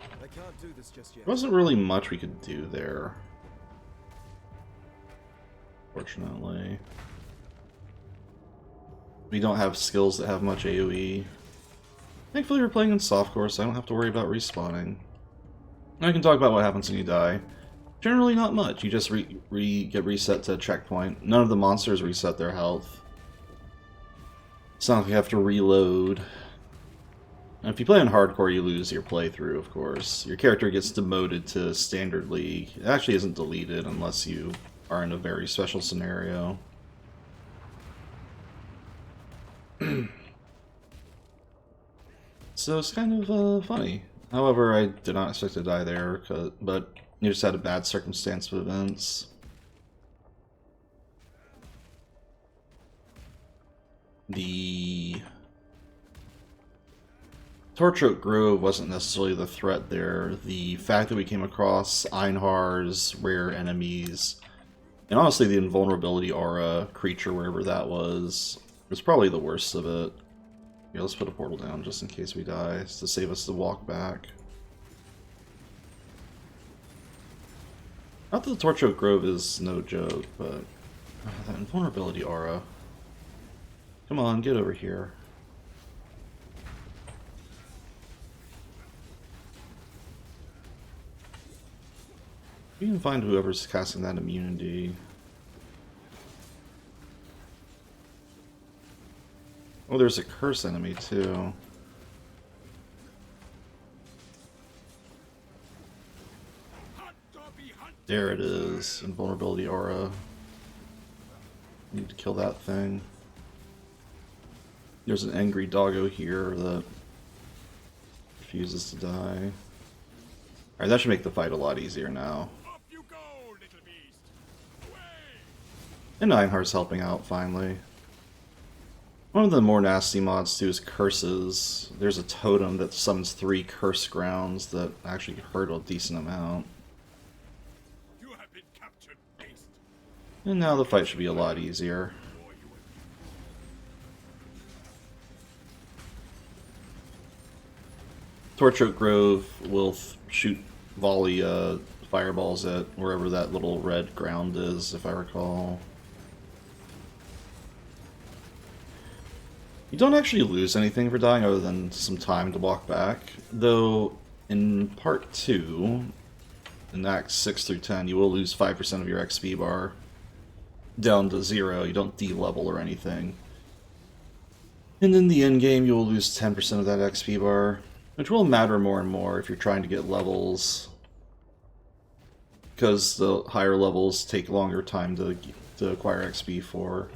I can't do this just yet. There wasn't really much we could do there. Fortunately. We don't have skills that have much AoE. Thankfully we're playing in softcore, so I don't have to worry about respawning. I can talk about what happens when you die. Generally not much. You just get reset to a checkpoint. None of the monsters reset their health. It's not like you have to reload. And if you play on hardcore, you lose your playthrough, of course. Your character gets demoted to standard league. It actually isn't deleted unless you are in a very special scenario. So it's kind of funny. However, I did not expect to die there, but you just had a bad circumstance of events. The Torch Oak Grove wasn't necessarily the threat there. The fact that we came across Einhar's rare enemies, and honestly the invulnerability aura creature, wherever that was probably the worst of it. Yeah, let's put a portal down just in case we die, to save us the walk back. Not that the Torch Oak Grove is no joke, but that invulnerability aura. Come on, get over here. We can find whoever's casting that immunity. Oh, there's a curse enemy too. There it is, invulnerability aura. Need to kill that thing. There's an angry doggo here that refuses to die. Alright, that should make the fight a lot easier now. And Einhar's helping out finally. One of the more nasty mods too is curses. There's a totem that summons 3 curse grounds that actually hurt a decent amount. You have been captured, beast. And now the fight should be a lot easier. Torch Oak Grove will shoot volley fireballs at wherever that little red ground is, if I recall. You don't actually lose anything for dying other than some time to walk back, though in part 2, in Acts 6 through 10, you will lose 5% of your XP bar down to 0. You don't de-level or anything. And in the end game, you will lose 10% of that XP bar, which will matter more and more if you're trying to get levels, because the higher levels take longer time to acquire XP for.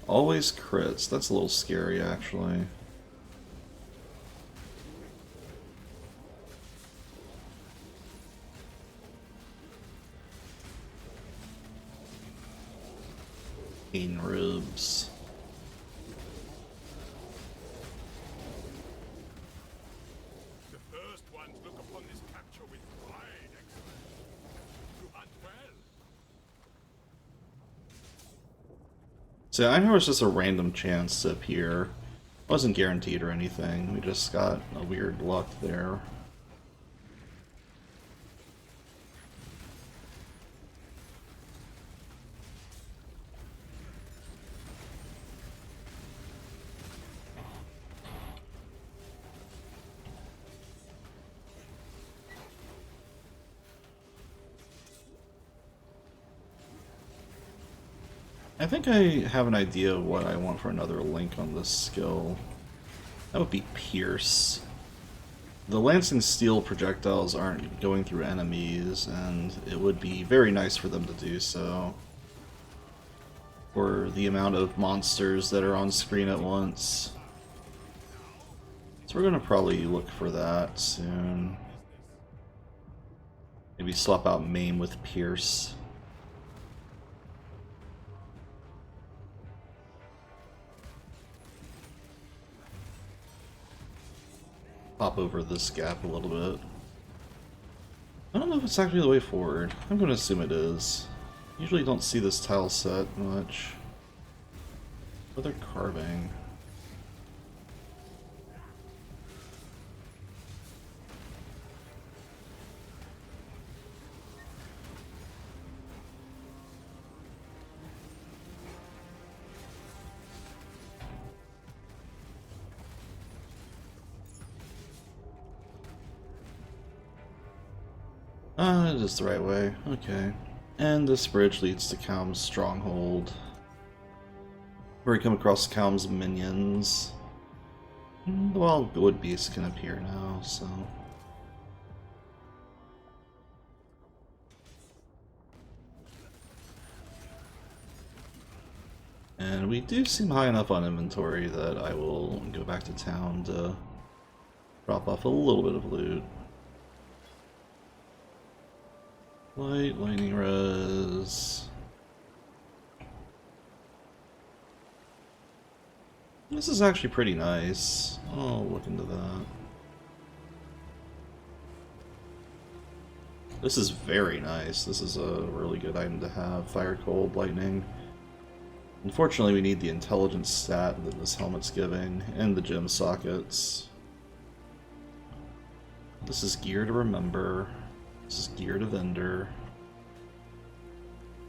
Always crits. That's a little scary, actually. Pain ribs. The first ones look upon this capture with pride, Exile. You hunt well. So I know it's just a random chance to appear. Wasn't guaranteed or anything. We just got a weird luck there. I think I have an idea of what I want for another link on this skill. That would be Pierce. The Lancing Steel projectiles aren't going through enemies, and it would be very nice for them to do so. For the amount of monsters that are on screen at once. So we're going to probably look for that soon. Maybe Maybe swap out Maim with Pierce. Pop over this gap a little bit. I don't know if it's actually the way forward. I'm going to assume it is. Usually don't see this tile set much. But they're carving. It is the right way. Okay. And this bridge leads to Calm's stronghold, where we come across Calm's minions. The wild wood beast can appear now, so. And we do seem high enough on inventory that I will go back to town to drop off a little bit of loot. Lightning res. This is actually pretty nice. I'll look into that. This is very nice. This is a really good item to have. Fire, cold, lightning. Unfortunately, we need the intelligence stat that this helmet's giving, and the gem sockets. This is gear to remember. This is gear to vendor.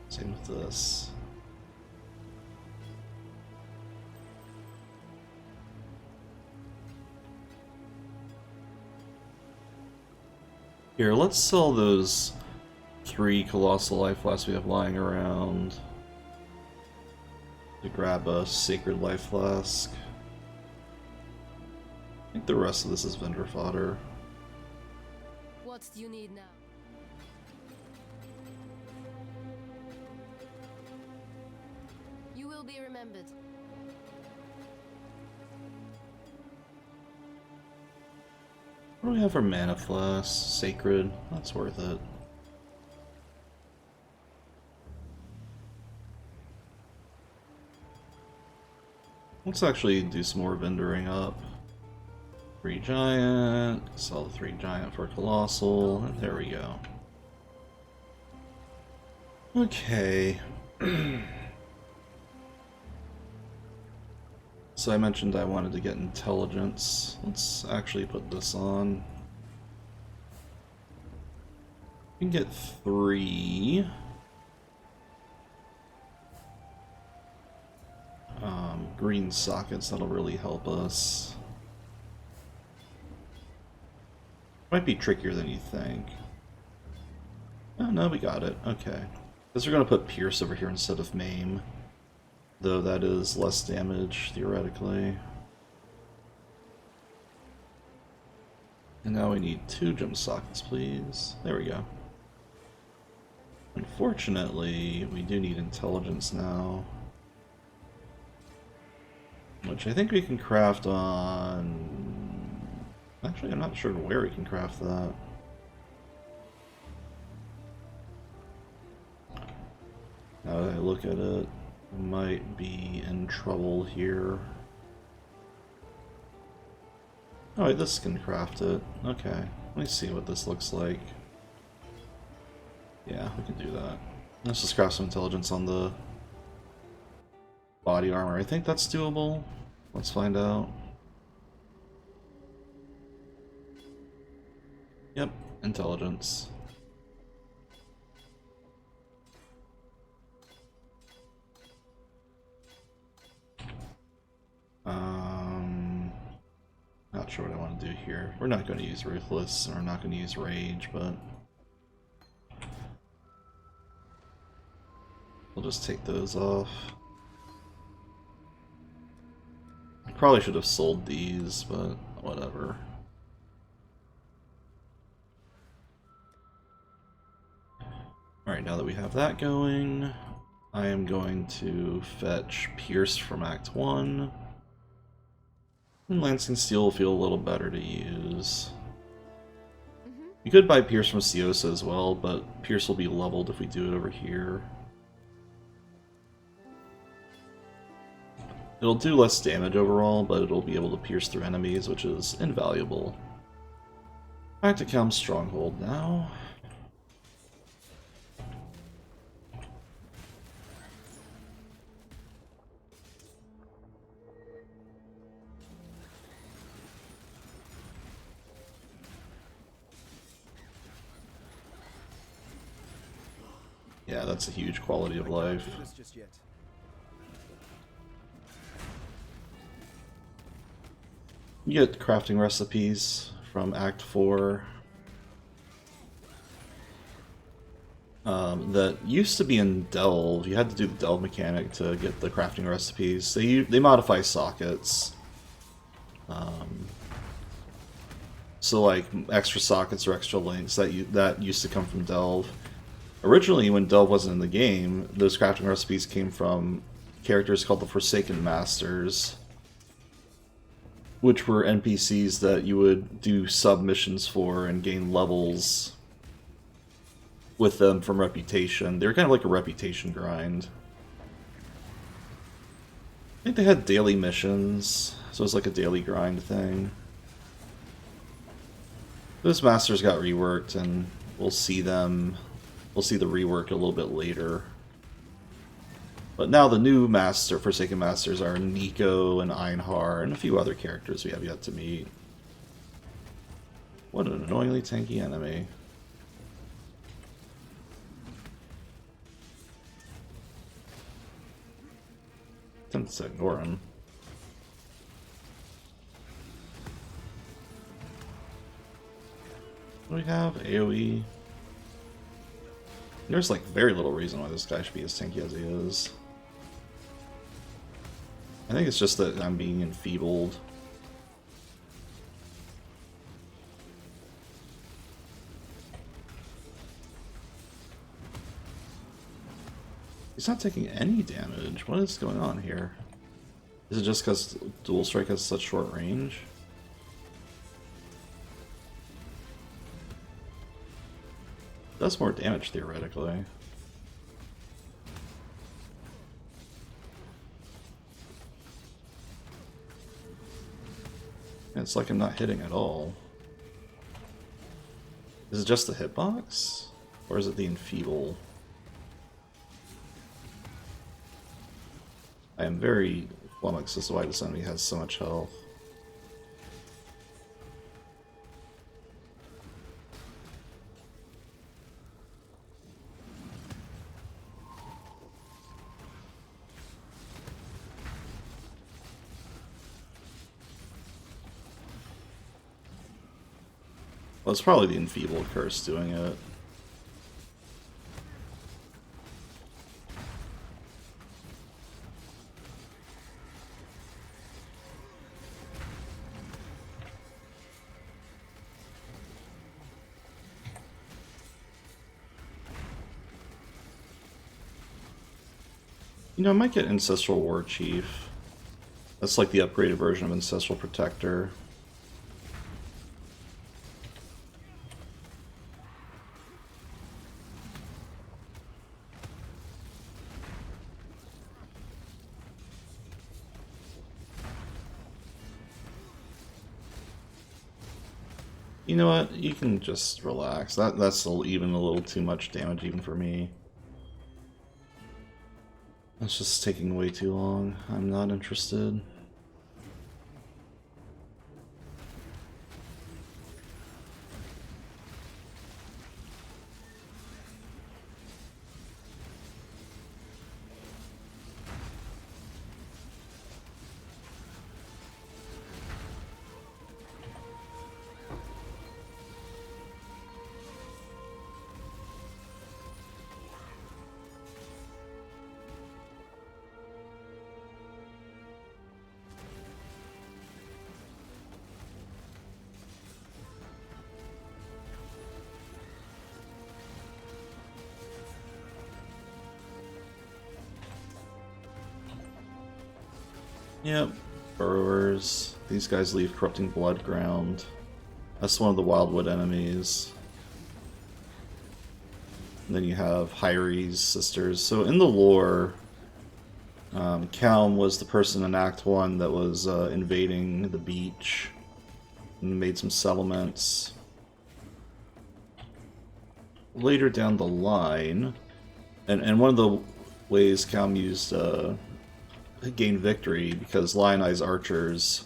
Same with this. Here, let's sell those 3 colossal life flasks we have lying around to grab a sacred life flask. I think the rest of this is vendor fodder. What do you need now? You will be remembered. What do we have for mana flasks? Sacred. That's worth it. Let's actually do some more vendoring up. 3 giant, sell the 3 giant for colossal, and there we go. Okay. So I mentioned I wanted to get intelligence. Let's actually put this on. We can get 3. Green sockets, that'll really help us. Might be trickier than you think. Oh no, we got it. Okay. Because we're going to put Pierce over here instead of Maim. Though that is less damage, theoretically. And now we need 2 gem sockets, please. There we go. Unfortunately, we do need intelligence now. Which I think we can craft on... Actually, I'm not sure where we can craft that. Now that I look at it, I might be in trouble here. Oh wait, this can craft it. Okay, let me see what this looks like. Yeah, we can do that. Let's just craft some intelligence on the body armor. I think that's doable. Let's find out. Yep, intelligence. Not sure what I want to do here. We're not going to use Ruthless, and we're not going to use Rage, but we'll just take those off. I probably should have sold these, but whatever. Alright, now that we have that going, I am going to fetch Pierce from Act 1. And Lancing Steel will feel a little better to use. You could buy Pierce from Siosa as well, but Pierce will be leveled if we do it over here. It'll do less damage overall, but it'll be able to pierce through enemies, which is invaluable. Back to Kelm's Stronghold now. Yeah, that's a huge quality of life. Just yet. You get crafting recipes from Act 4 that used to be in Delve. You had to do the Delve mechanic to get the crafting recipes. They modify sockets. So like extra sockets or extra links that used to come from Delve. Originally, when Delve wasn't in the game, those crafting recipes came from characters called the Forsaken Masters, which were NPCs that you would do sub-missions for and gain levels with them from reputation. They were kind of like a reputation grind. I think they had daily missions, so it was like a daily grind thing. Those masters got reworked, and we'll see the rework a little bit later. But now the new Forsaken Masters are Nico and Einhar and a few other characters we have yet to meet. What an annoyingly tanky enemy. Tempted to ignore him. What do we have? AoE. There's like very little reason why this guy should be as tanky as he is. I think it's just that I'm being enfeebled. He's not taking any damage. What is going on here? Is it just because Dual Strike has such short range? It does more damage theoretically. It's like I'm not hitting at all. Is it just the hitbox? Or is it the enfeeble? I am very flummoxed as to why this enemy has so much health. Well, it's probably the enfeebled curse doing it. You know, I might get Ancestral War Chief. That's like the upgraded version of Ancestral Protector. You know what? You can just relax. That's even a little too much damage even for me. That's just taking way too long. I'm not interested. Yep, Burrowers. These guys leave Corrupting Blood Ground. That's one of the Wildwood enemies. And then you have Hyri's sisters. So in the lore, Calm was the person in Act 1 that was invading the beach and made some settlements. Later down the line, and one of the ways Calm used gain victory, because Lion Eye's archers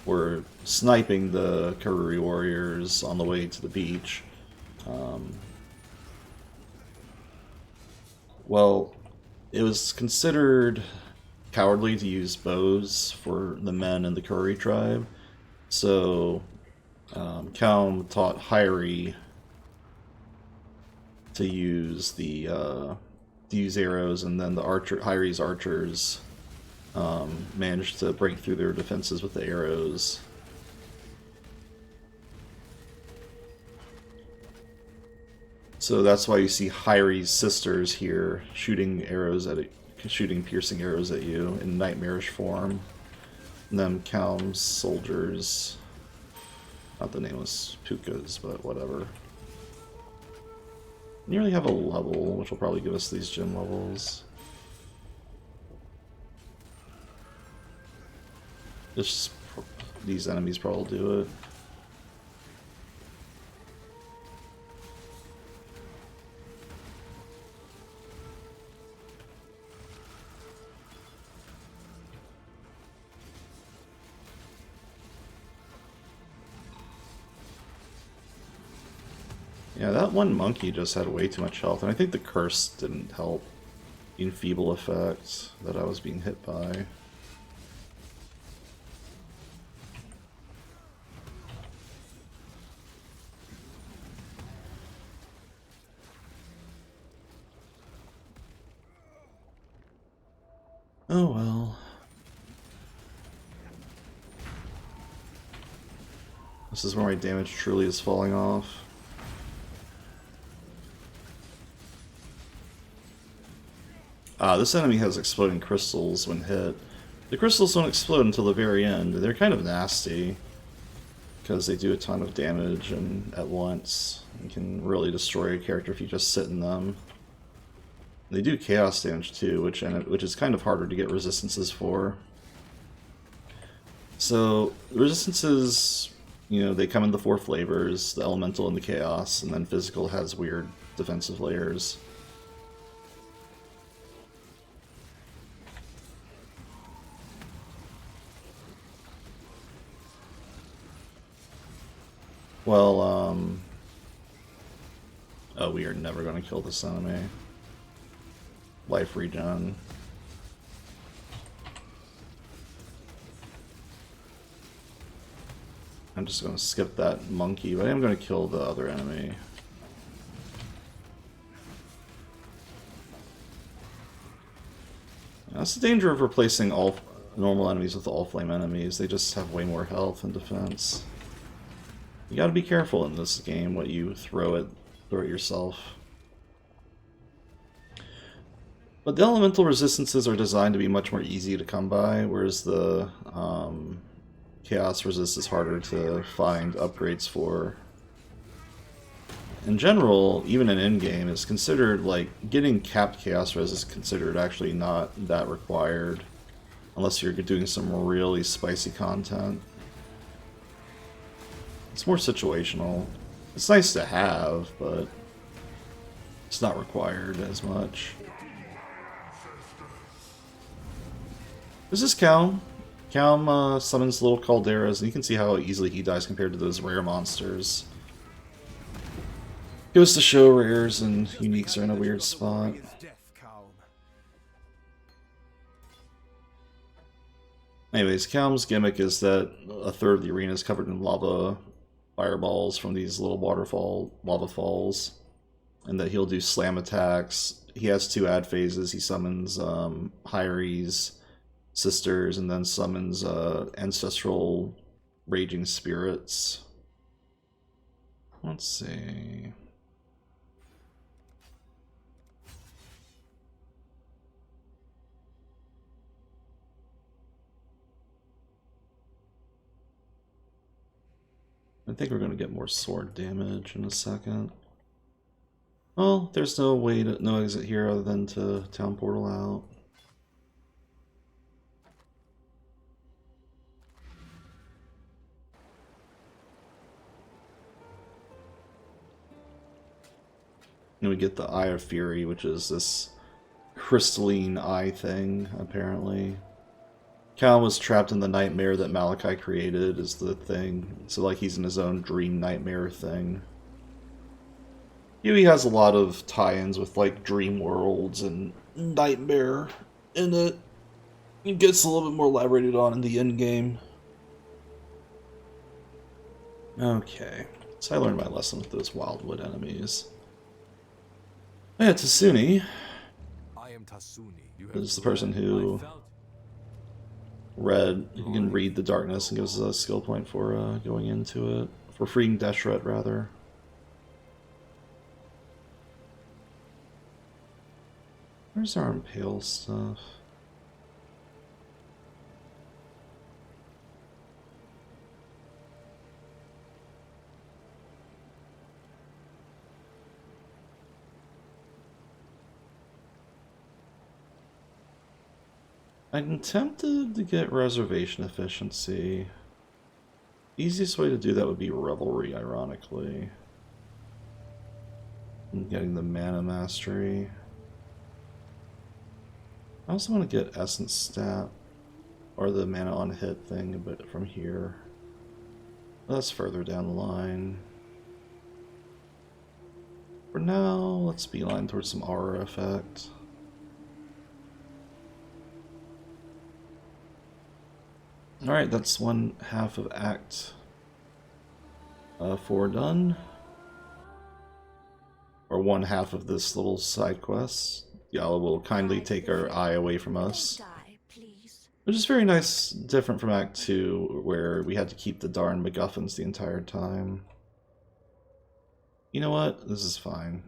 were sniping the Karuri warriors on the way to the beach. Well, it was considered cowardly to use bows for the men in the Karuri tribe, so Calm taught Hyri to use arrows, and then the Hyri's archers managed to break through their defenses with the arrows. So that's why you see Hyri's sisters here shooting piercing arrows at you in nightmarish form. And then Calm's soldiers, not the nameless Pukas, but whatever. Nearly have a level, which will probably give us these gym levels. These enemies probably do it. Yeah, that one monkey just had way too much health, and I think the curse didn't help. Enfeeble effect that I was being hit by. Oh well. This is where my damage truly is falling off. This enemy has exploding crystals when hit. The crystals don't explode until the very end. They're kind of nasty, because they do a ton of damage and at once. You can really destroy a character if you just sit in them. They do chaos damage too, which is kind of harder to get resistances for. So, the resistances, you know, they come in the 4 flavors, the elemental and the chaos, and then physical has weird defensive layers. Well, oh, we are never going to kill this enemy. Life regen. I'm just going to skip that monkey, but I am going to kill the other enemy. That's the danger of replacing all normal enemies with all flame enemies. They just have way more health and defense. You gotta be careful in this game what you throw at yourself. But the elemental resistances are designed to be much more easy to come by, whereas the chaos resist is harder to find upgrades for. In general, even in in-game, it's considered, like, getting capped chaos res is considered actually not that required, unless you're doing some really spicy content. It's more situational. It's nice to have, but it's not required as much. This is Calm. Calm summons little calderas, and you can see how easily he dies compared to those rare monsters. Goes to show rares and uniques are in a weird spot. Anyways, Calm's gimmick is that a third of the arena is covered in lava fireballs from these little lava falls, and that he'll do slam attacks. He has 2 ad phases. He summons Hyri's sisters and then summons ancestral raging spirits. Let's see. I think we're going to get more sword damage in a second. Well, there's no way to no exit here other than to town portal out. And we get the Eye of Fury, which is this crystalline eye thing, apparently. Cal was trapped in the nightmare that Malachi created, is the thing. So, like, he's in his own dream nightmare thing. Huey has a lot of tie-ins with, like, dream worlds and nightmare in it. It gets a little bit more elaborated on in the end game. Okay, so I learned my lesson with those Wildwood enemies. Yeah, Tasuni I am Tasuni. is the person who he can read the darkness and gives us a skill point for going into it. For freeing Deshret, rather. Where's our Impale stuff? I'm tempted to get reservation efficiency. Easiest way to do that would be Revelry, ironically. And getting the Mana Mastery. I also want to get Essence Stat, or the Mana on Hit thing a bit from here. That's further down the line. For now, let's beeline towards some Aura Effect. Alright, that's one half of Act 4 done. Or one half of this little side quest. Yala will kindly take our eye away from us. Don't die, please. Which is very nice, different from Act 2, where we had to keep the darn MacGuffins the entire time. You know what? This is fine.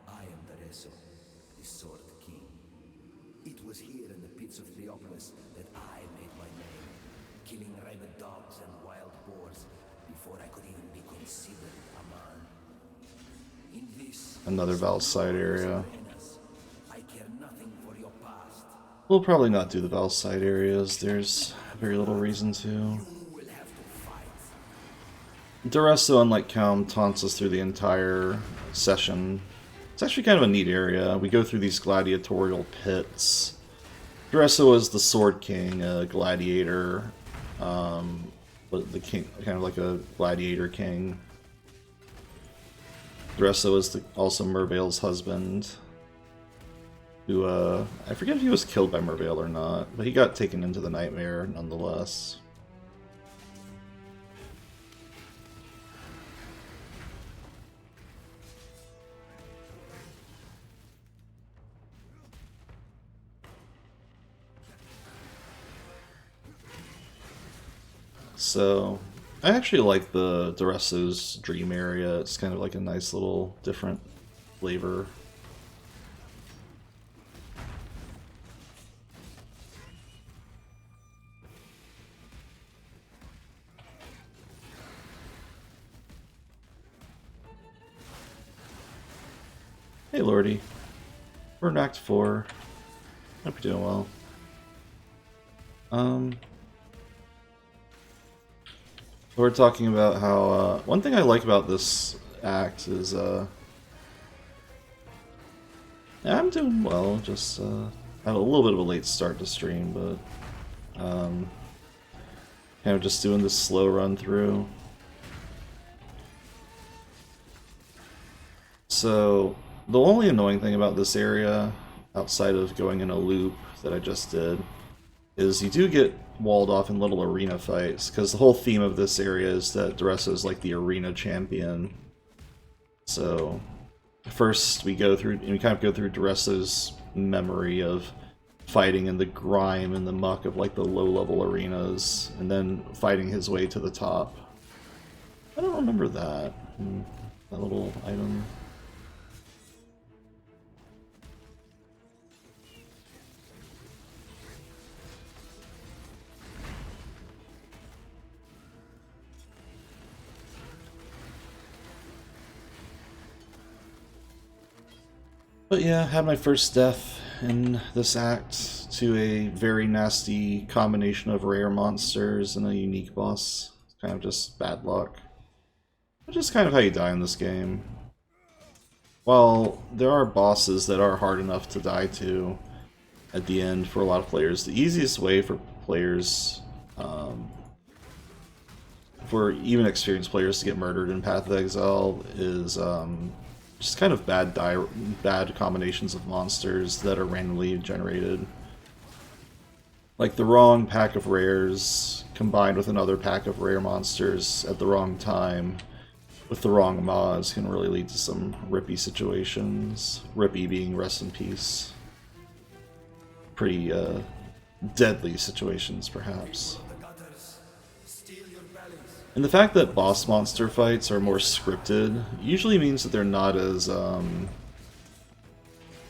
I am Dareso, the Sword King. It was here in the pits of Theopolis that I made my name, killing rabid dogs and wild boars before I could even be considered a man. In this Another Valside area. I care nothing for your past. We'll probably not do the Valside areas. There's very little reason to. You will have to fight. Duresso, unlike Calm, taunts us through the entire session. It's actually kind of a neat area. We go through these gladiatorial pits. Duresso is the Sword King, a gladiator, but the king, kind of like a gladiator king. Duresso is also Mervale's husband, who, I forget if he was killed by Mervale or not, but he got taken into the Nightmare nonetheless. So, I actually like the Duresso's dream area. It's kind of like a nice little different flavor. Hey Lordy, we're in Act 4. Hope you're doing well. We're talking about how, one thing I like about this act is, yeah, I'm doing well, just, I had a little bit of a late start to stream, but, kind of just doing this slow run through. So, the only annoying thing about this area, outside of going in a loop that I just did, is you do get walled off in little arena fights, because the whole theme of this area is that Duresso is like the arena champion. So first we kind of go through Duresso's memory of fighting in the grime and the muck of like the low-level arenas, and then fighting his way to the top. I don't remember that. That little item. But yeah, had my first death in this act to a very nasty combination of rare monsters and a unique boss. Kind of just bad luck. Which is kind of how you die in this game. While there are bosses that are hard enough to die to at the end for a lot of players, the easiest way for players, for even experienced players to get murdered in Path of Exile is just kind of bad combinations of monsters that are randomly generated. Like the wrong pack of rares combined with another pack of rare monsters at the wrong time with the wrong mods can really lead to some rippy situations. Rippy being rest in peace. Pretty deadly situations, perhaps. And the fact that boss monster fights are more scripted usually means that they're not as, and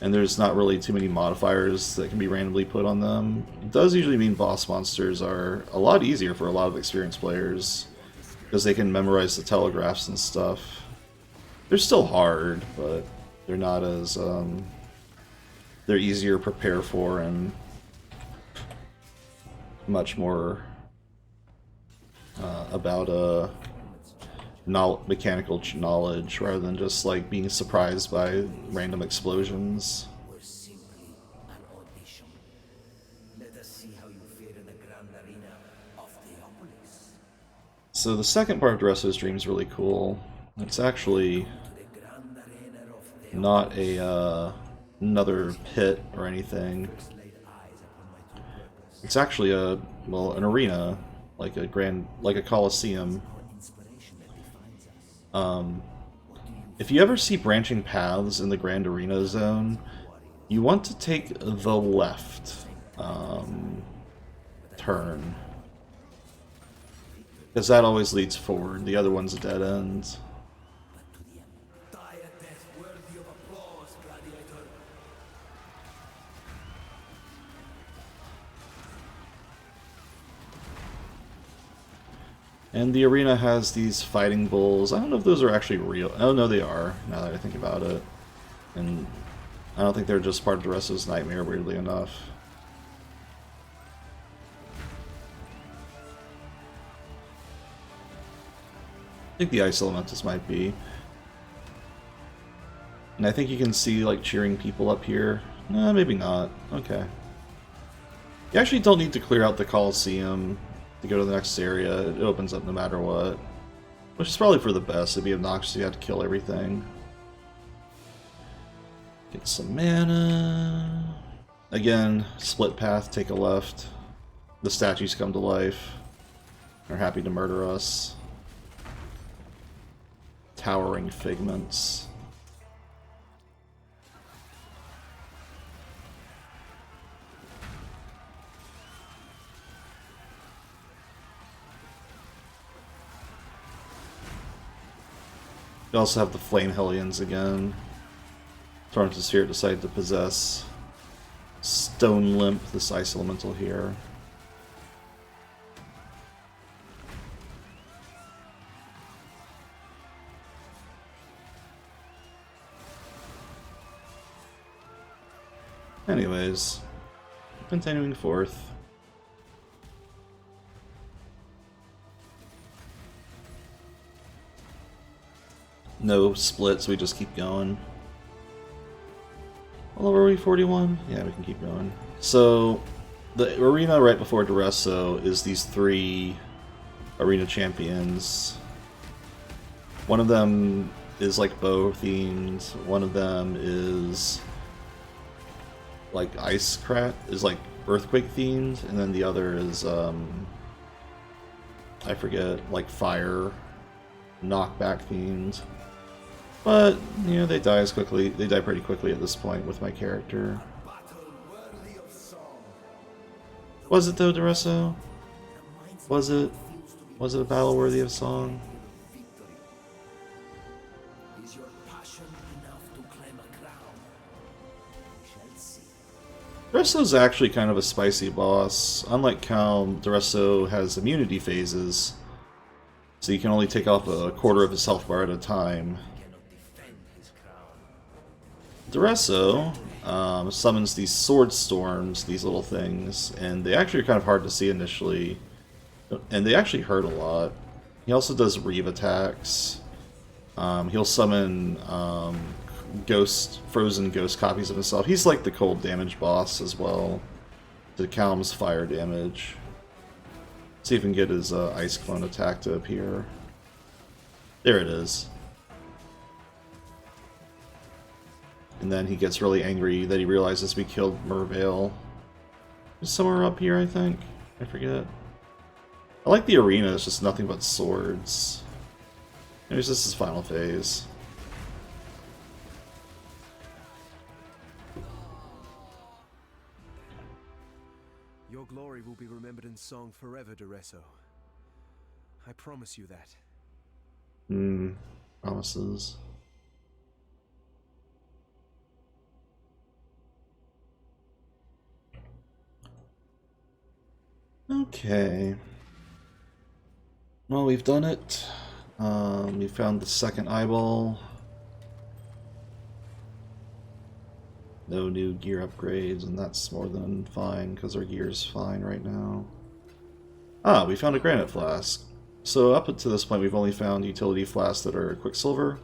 there's not really too many modifiers that can be randomly put on them. It does usually mean boss monsters are a lot easier for a lot of experienced players, because they can memorize the telegraphs and stuff. They're still hard, but they're not as, they're easier to prepare for and much more about mechanical knowledge rather than just like being surprised by random explosions. We're simply an audition. Let us see how you fare in the grand arena of Theopolis. So the second part of Dresso's Dream is really cool. It's actually To the grand arena of Theopolis. not a another pit or anything. Laid eyes upon my true purpose. It's actually an arena, like a coliseum. Our inspiration that defines us. If you ever see branching paths in the Grand Arena Zone, you want to take the left turn, because that always leads forward. The other one's a dead end. Die a death worthy of applause, gladiator. And the arena has these fighting bulls. I don't know if those are actually real. Oh no, they are, now that I think about it. And I don't think they're just part of Dresso's nightmare, weirdly enough. I think the ice elementals might be. And I think you can see like cheering people up here. No, maybe not. Okay. You actually don't need to clear out the Coliseum to go to the next area. It opens up no matter what. Which is probably for the best. It'd be obnoxious if you had to kill everything. Get some mana. Again, split path, take a left. The statues come to life. They're happy to murder us. Towering figments. We also have the Flame Hellions again. Torrent of Spirit decided to possess Stone Limp, this ice elemental here. Anyways, continuing forth. No splits, we just keep going. Well, are we 41? Yeah, we can keep going. So, the arena right before Dresso is these three arena champions. One of them is like bow themed, one of them is like like earthquake themed, and then the other is I forget, like fire knockback themed. But, you know, they die pretty quickly at this point with my character. Was it though, Dresso? Was it? Was it a battle worthy of song? Is your passion enough to claim a crown? We shall see. Dresso's actually kind of a spicy boss. Unlike how Dresso has immunity phases, so you can only take off a quarter of his health bar at a time. Deresso summons these sword storms, these little things, and they actually are kind of hard to see initially, and they actually hurt a lot. He also does reave attacks. He'll summon frozen ghost copies of himself. He's like the cold damage boss as well, to Calm's fire damage. See if we can get his ice clone attack to appear. There it is. And then he gets really angry that he realizes we killed Mervale. It's somewhere up here, I think. I forget. I like the arena, it's just nothing but swords. Maybe this is final phase. Your glory will be remembered in song forever, Deresso. I promise you that. Promises. Okay. Well, we've done it. We found the second eyeball. No new gear upgrades, and that's more than fine, because our gear's fine right now. Ah, we found a granite flask. So up to this point, we've only found utility flasks that are Quicksilver.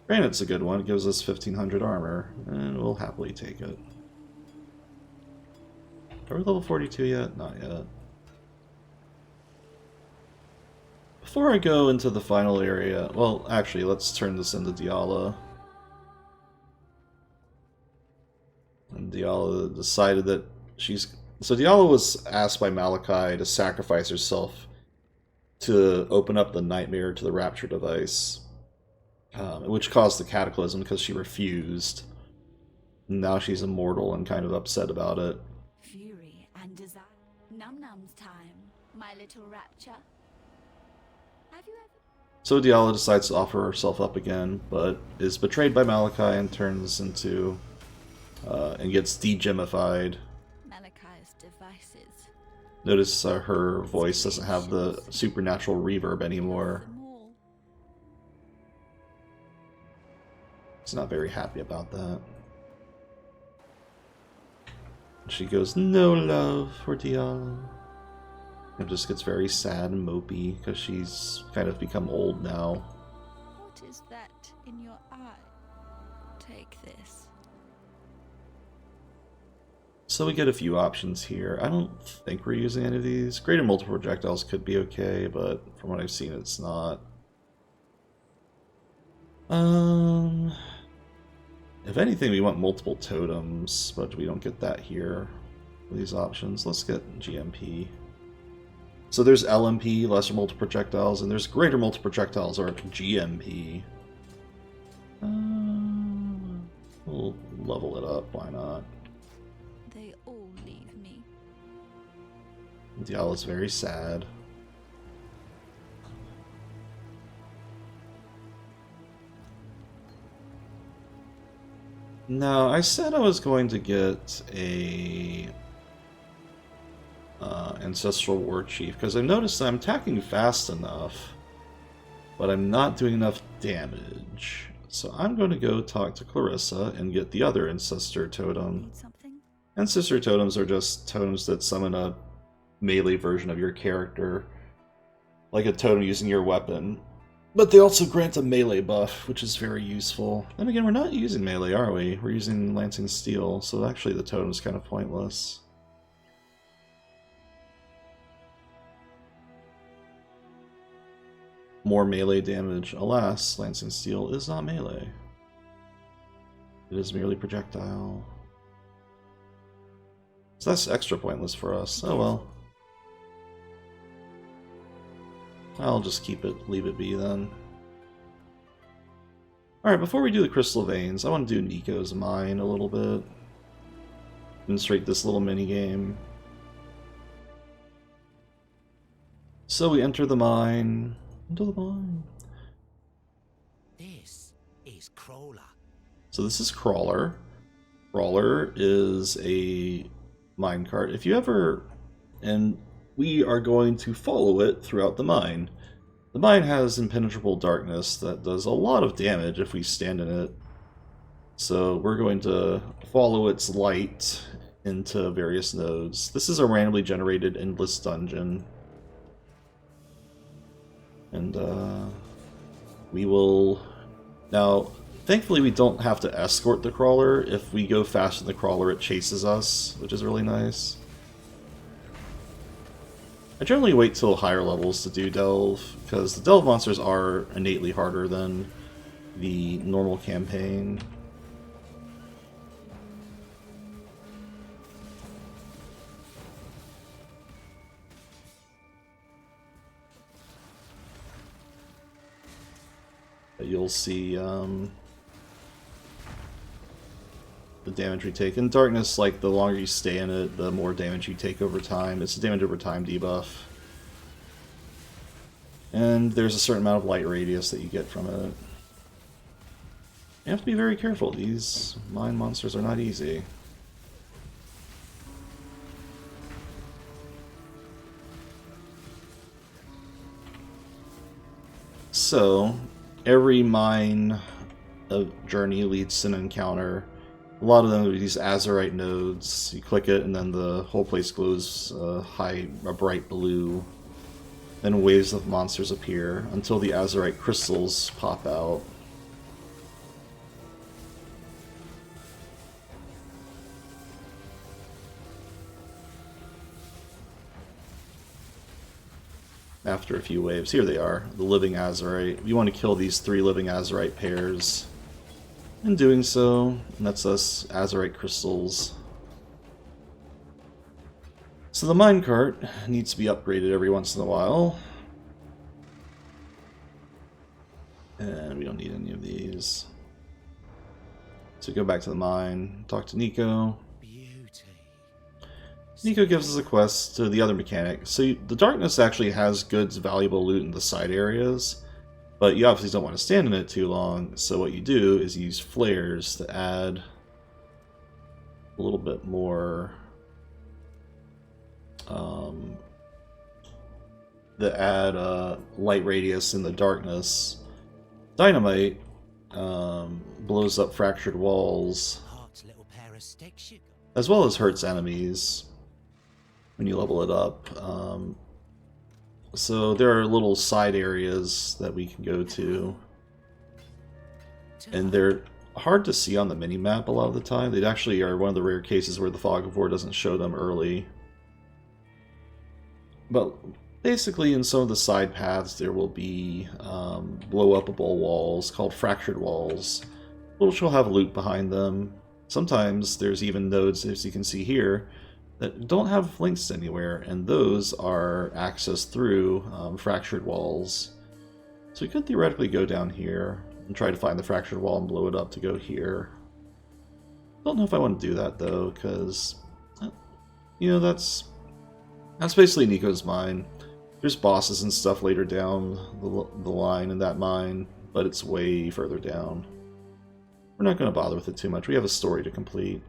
Granite's a good one. It gives us 1500 armor, and we'll happily take it. Are we level 42 yet? Not yet. Before I go into the final area, well, actually, let's turn this into Diala. And Diala decided that she's... So Diala was asked by Malachi to sacrifice herself to open up the nightmare to the Rapture device, which caused the cataclysm because she refused. Now she's immortal and kind of upset about it. Fury and desire. Num-num's time, my little rapture. Have you ever... So Diala decides to offer herself up again, but is betrayed by Malachi and turns into... and gets degemified. Malachi's devices. Notice her voice doesn't have the supernatural reverb anymore. She's not very happy about that. She goes, "No love for Diala." It just gets very sad and mopey because she's kind of become old now. What is that in your eye? Take this. So we get a few options here. I don't think we're using any of these. Greater multiple projectiles could be okay, but from what I've seen, it's not. If anything, we want multiple totems, but we don't get that here. These options. Let's get GMP. So there's LMP, lesser multiple projectiles, and there's greater multiple projectiles, or GMP. We'll level it up. Why not? They all leave me. Diala's very sad. No, I said I was going to get a Ancestral War Chief, because I've noticed that I'm attacking fast enough, but I'm not doing enough damage. So I'm going to go talk to Clarissa and get the other Ancestor Totem. Need something? Ancestor Totems are just totems that summon a melee version of your character, like a totem using your weapon. But they also grant a melee buff, which is very useful. Then again, we're not using melee, are we? We're using Lancing Steel, so actually the totem's kind of pointless. More melee damage. Alas, Lancing Steel is not melee. It is merely projectile. So that's extra pointless for us. Oh well. I'll just leave it be then. Alright, before we do the Crystal Veins, I want to do Nico's Mine a little bit. Demonstrate this little mini-game. So we enter the mine. Into the mine. This is Crawler. So this is Crawler. Crawler is a minecart. If you ever... And we are going to follow it throughout the mine. The mine has impenetrable darkness that does a lot of damage if we stand in it. So we're going to follow its light into various nodes. This is a randomly generated endless dungeon. And we will... Now, thankfully we don't have to escort the crawler. If we go faster than the crawler, it chases us, which is really nice. I generally wait till higher levels to do Delve, because the Delve monsters are innately harder than the normal campaign. But you'll see the damage we take. In Darkness, like, the longer you stay in it, the more damage you take over time. It's a damage over time debuff. And there's a certain amount of light radius that you get from it. You have to be very careful. These mine monsters are not easy. So, every mine journey leads to an encounter. A lot of them are these Azurite nodes. You click it and then the whole place glows a bright blue. Then waves of monsters appear until the Azurite crystals pop out. After a few waves, here they are, the living Azurite. You want to kill these 3 living Azurite pairs. In doing so, nets us Azurite crystals. So the minecart needs to be upgraded every once in a while. And we don't need any of these. So go back to the mine, talk to Nico. Nico gives us a quest to the other mechanic. So the Darkness actually has good, valuable loot in the side areas, but you obviously don't want to stand in it too long, so what you do is use flares to add a little bit more light radius in the Darkness. Dynamite blows up fractured walls, as well as hurts enemies when you level it up. So there are little side areas that we can go to, and they're hard to see on the mini-map a lot of the time. They actually are one of the rare cases where the Fog of War doesn't show them early. But basically in some of the side paths there will be blow-upable walls called fractured walls, which will have loot behind them. Sometimes there's even nodes, as you can see here, that don't have links anywhere, and those are accessed through fractured walls. So we could theoretically go down here and try to find the fractured wall and blow it up to go here. Don't know if I want to do that though, because you know, that's basically Nico's mine. There's bosses and stuff later down the line in that mine, but it's way further down. We're not going to bother with it too much. We have a story to complete.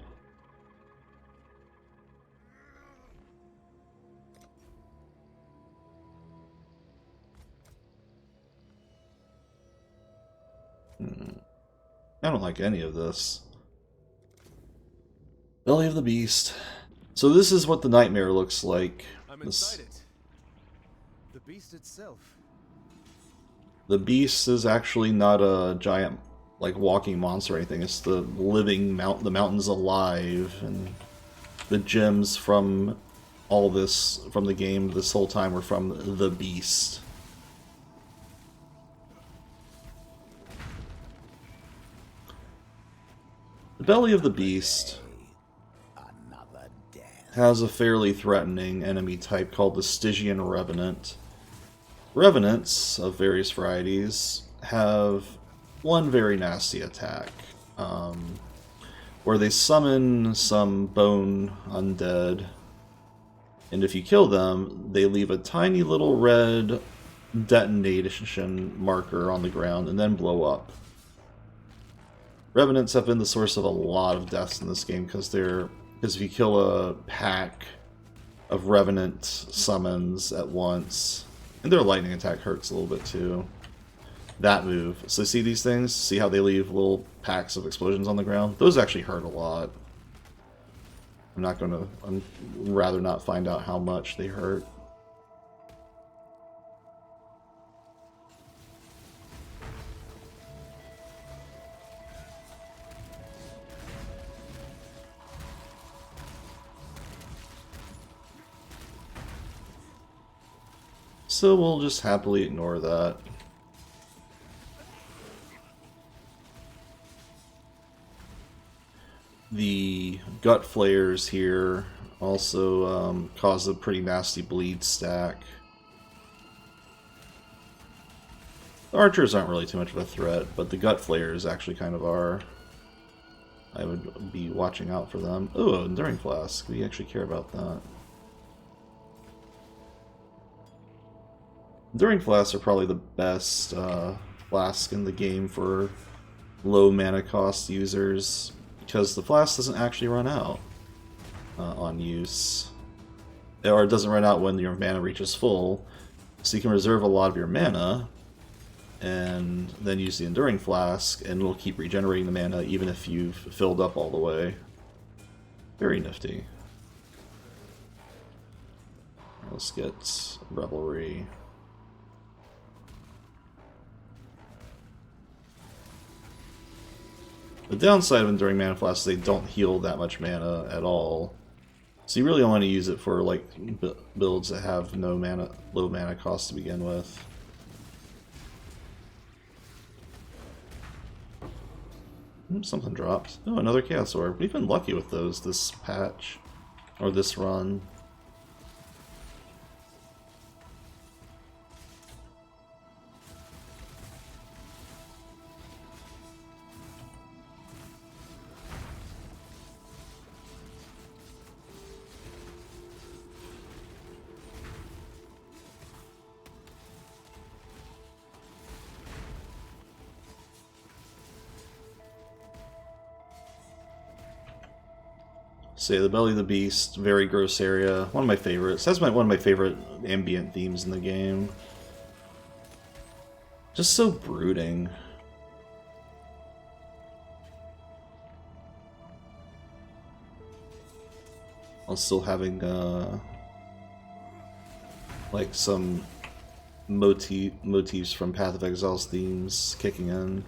I don't like any of this. Belly of the Beast. So this is what the nightmare looks like. I'm inside it. The beast itself. The beast is actually not a giant, like, walking monster or anything. It's the living the mountain's alive, and the gems from all this, from the game this whole time, were from the beast. The Belly of the Beast has a fairly threatening enemy type called the Stygian Revenant. Revenants of various varieties have one very nasty attack, where they summon some bone undead, and if you kill them, they leave a tiny little red detonation marker on the ground and then blow up. Revenants have been the source of a lot of deaths in this game because if you kill a pack of Revenant summons at once, and their lightning attack hurts a little bit too. that move. So see these things? See how they leave little packs of explosions on the ground? Those actually hurt a lot. I'm rather not find out how much they hurt. So we'll just happily ignore that. The gut flares here also cause a pretty nasty bleed stack. The archers aren't really too much of a threat, but the gut flares actually kind of are. I would be watching out for them. Oh, Enduring Flask. We actually care about that. Enduring Flasks are probably the best flask in the game for low mana cost users, because the flask doesn't actually run out on use. Or it doesn't run out when your mana reaches full, so you can reserve a lot of your mana and then use the Enduring Flask, and it'll keep regenerating the mana even if you've filled up all the way. Very nifty. Let's get Revelry. The downside of Enduring Mana Flasks is they don't heal that much mana at all. So you really want to use it for like builds that have no mana, low mana cost to begin with. Something dropped. Oh, another Chaos Orb. We've been lucky with those this patch, or this run. So yeah, the Belly of the Beast, very gross area. One of my favorites. That's one of my favorite ambient themes in the game. Just so brooding. While still having like some motifs from Path of Exile's themes kicking in.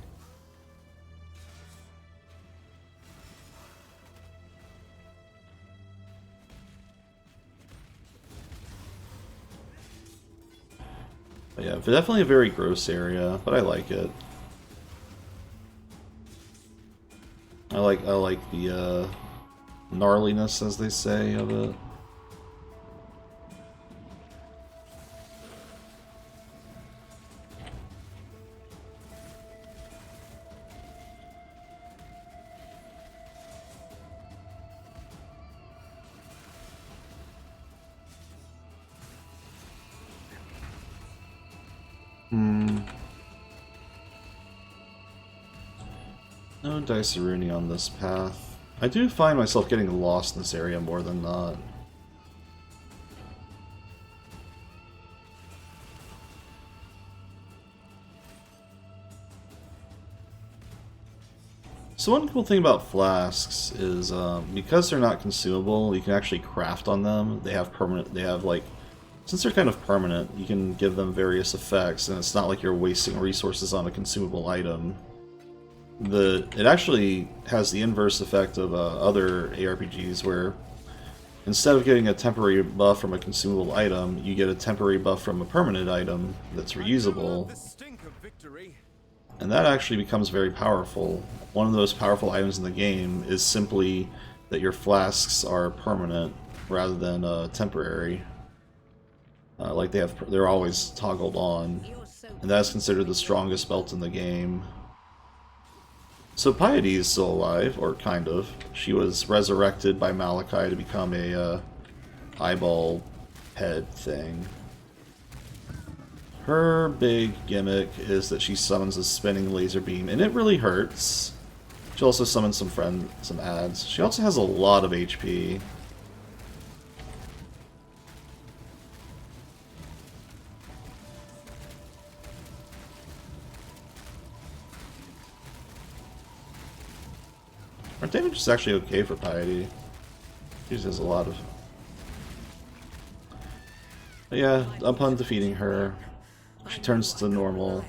But yeah, definitely a very gross area, but I like it. I like the gnarliness, as they say, of it. No Diceruni on this path. I do find myself getting lost in this area more than not. So one cool thing about flasks is because they're not consumable, you can actually craft on them. They have like, since they're kind of permanent, you can give them various effects, and it's not like you're wasting resources on a consumable item. It actually has the inverse effect of other ARPGs, where instead of getting a temporary buff from a consumable item, you get a temporary buff from a permanent item that's reusable. And that actually becomes very powerful. One of the most powerful items in the game is simply that your flasks are permanent rather than temporary. Like they're always toggled on, and that's considered the strongest belt in the game. So Piety is still alive, or kind of. She was resurrected by Malachi to become a eyeball head thing. Her big gimmick is that she summons a spinning laser beam, and it really hurts. She also summons some ads. She also has a lot of HP. Our damage is actually okay for Piety. She does a lot of... But yeah, upon defeating her, she turns to normal.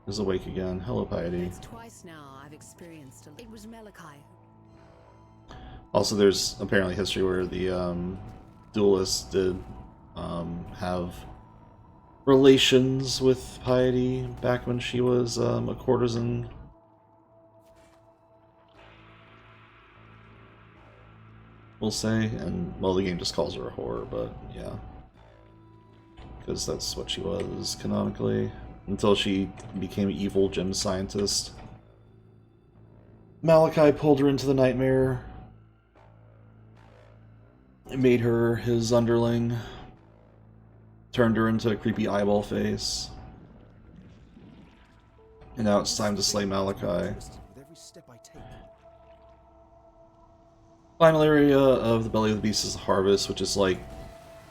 Is awake again. Hello, Piety. It's twice now I've experienced it was Malachi. Also, there's apparently history where the duelists did have relations with Piety back when she was a courtesan. We'll say, and well, the game just calls her a whore, but yeah, because that's what she was canonically until she became an evil gem scientist. Malachi pulled her into the nightmare and made her his underling, turned her into a creepy eyeball face, and now it's time to slay Malachi. Final area of the belly of the beast is the harvest, which is like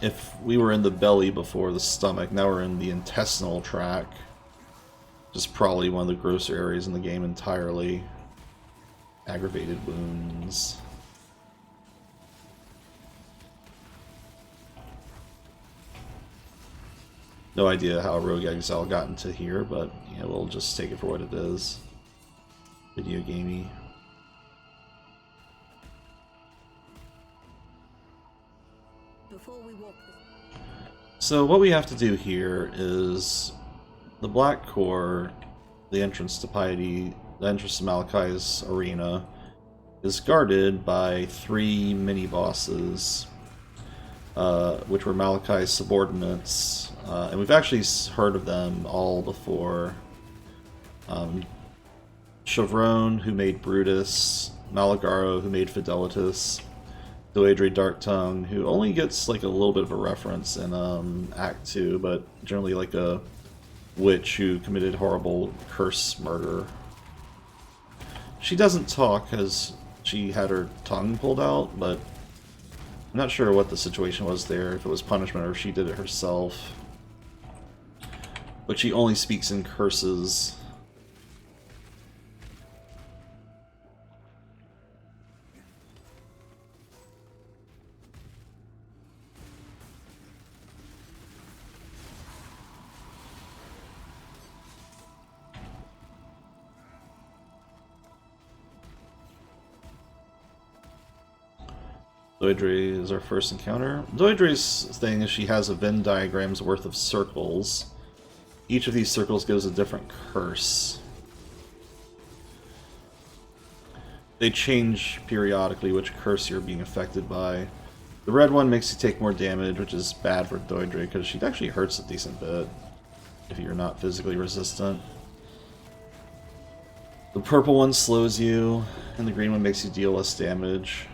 if we were in the belly before the stomach, now we're in the intestinal tract. Just probably one of the grosser areas in the game entirely. Aggravated wounds. No idea how Rogue Exile got into here, but yeah, we'll just take it for what it is. Video gamey. So what we have to do here is the Black Core, the entrance to Piety, the entrance to Malachi's arena, is guarded by 3 mini-bosses, which were Malachi's subordinates, and we've actually heard of them all before. Chevron, who made Brutus, Malagaro, who made Fidelitas, Doedre Darktongue, who only gets like a little bit of a reference in Act 2, but generally like a witch who committed horrible curse murder. She doesn't talk because she had her tongue pulled out, but I'm not sure what the situation was there, if it was punishment or if she did it herself. But she only speaks in curses. Doedre is our first encounter. Doedre's thing is she has a Venn diagram's worth of circles. Each of these circles gives a different curse. They change periodically which curse you're being affected by. The red one makes you take more damage, which is bad for Doedre because she actually hurts a decent bit if you're not physically resistant. The purple one slows you, and the green one makes you deal less damage.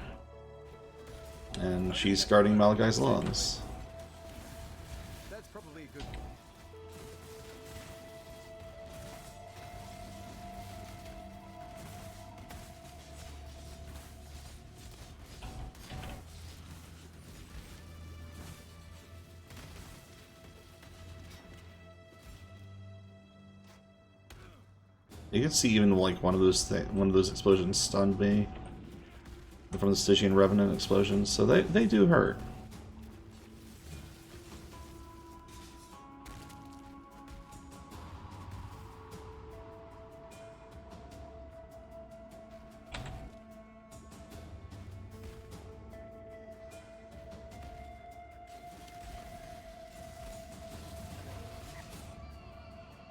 And she's guarding Malachi's lungs. That's probably a good. You can see even like one of those explosions stunned me from the Stygian Revenant explosions, so they do hurt.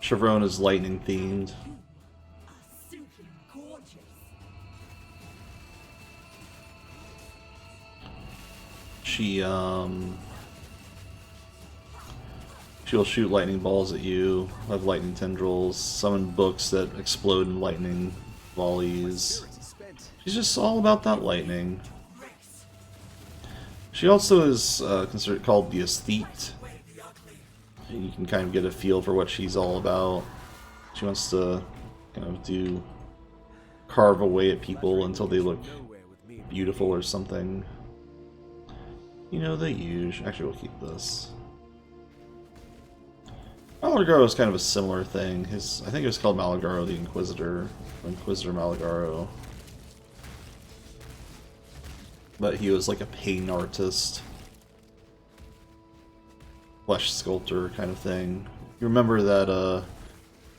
Chevron is lightning themed. She'll shoot lightning balls at you, have lightning tendrils, summon books that explode in lightning volleys. She's just all about that lightning. She also is called the aesthete. And you can kind of get a feel for what she's all about. She wants to kind of carve away at people until they look beautiful or something. You know, the usual. Actually, we'll keep this. Malagaro is kind of a similar thing. I think it was called Malagaro the Inquisitor. Inquisitor Malagaro. but he was like a pain artist, flesh sculptor kind of thing. You remember that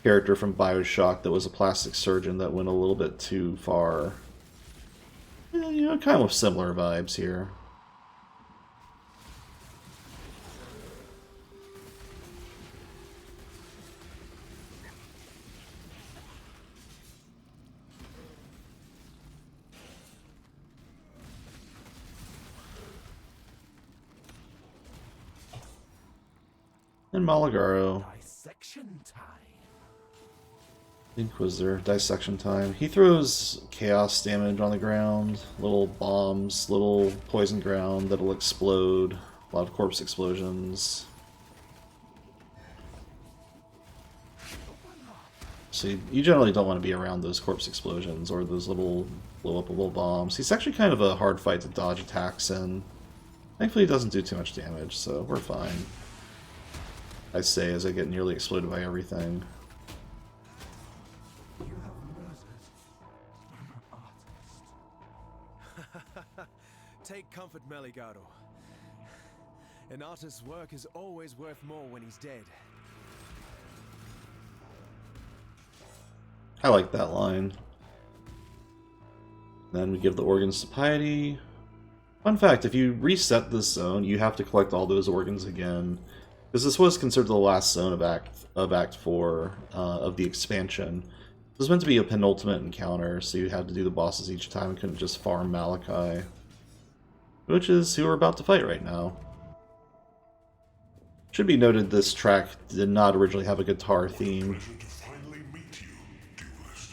character from BioShock that was a plastic surgeon that went a little bit too far? Yeah, you know, kind of similar vibes here. And Malagaro. Dissection time. Inquisitor, dissection time. He throws chaos damage on the ground, little bombs, little poison ground that'll explode, a lot of corpse explosions. So you generally don't want to be around those corpse explosions or those little blow-upable bombs. He's actually kind of a hard fight to dodge attacks in. Thankfully he doesn't do too much damage, so we're fine. I say as I get nearly exploded by everything. Take comfort, Meligado. An artist's work is always worth more when he's dead. I like that line. Then we give the organs to Piety. Fun fact, if you reset this zone, you have to collect all those organs again. Because this was considered the last zone of Act 4 of the expansion. This was meant to be a penultimate encounter, so you had to do the bosses each time and couldn't just farm Malachi. Which is who we're about to fight right now. Should be noted this track did not originally have a guitar theme. Pleasure to finally meet you, duelist.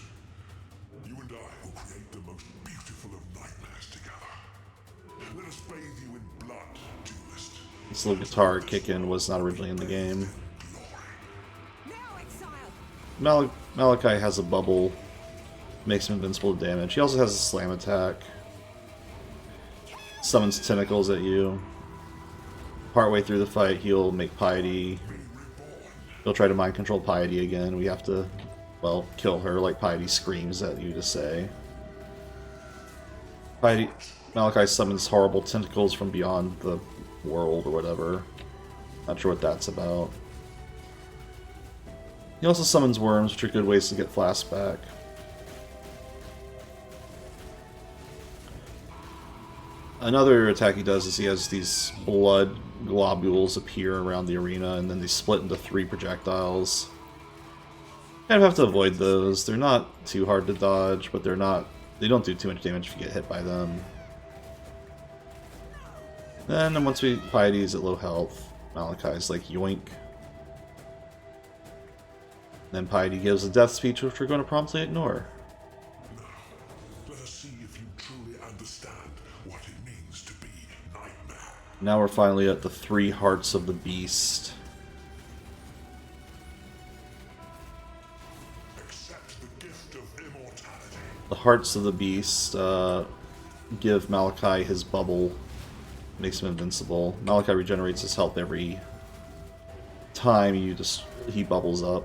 You and I will create the most beautiful of nightmares together. Let us bathe you in blood, duelist. This little guitar kick-in was not originally in the game. Now, Exile! Malachi has a bubble, makes him invincible to damage. He also has a slam attack. Summons tentacles at you. Partway through the fight, he'll make Piety. He'll try to mind control Piety again. We have to, well, kill her like Piety screams at you to say. Malachi summons horrible tentacles from beyond the world or whatever. Not sure what that's about. He also summons worms, which are good ways to get Flask back. Another attack he does is he has these blood globules appear around the arena, and then they split into 3 projectiles. Kind of have to avoid those. They're not too hard to dodge, but they don't do too much damage if you get hit by them. Then once Piety's at low health, Malachi's like yoink. Then Piety gives a death speech, which we're going to promptly ignore. Let us see if you truly understand what it means to be Nightmare. Now we're finally at the 3 hearts of the beast. Accept the gift of immortality. The hearts of the beast give Malachi his bubble, makes him invincible. Malachi regenerates his health every time he bubbles up.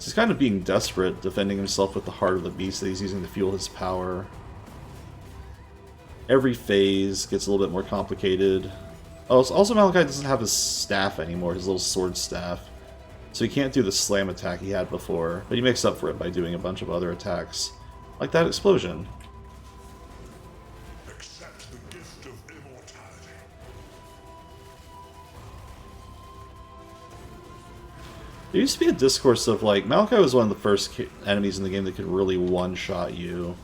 He's kind of being desperate, defending himself with the heart of the beast that he's using to fuel his power. Every phase gets a little bit more complicated. Oh, also Malachi doesn't have his staff anymore, his little sword staff. So he can't do the slam attack he had before, but he makes up for it by doing a bunch of other attacks. Like that explosion. Accept the gift of immortality. There used to be a discourse of like, Malachi was one of the first enemies in the game that could really one-shot you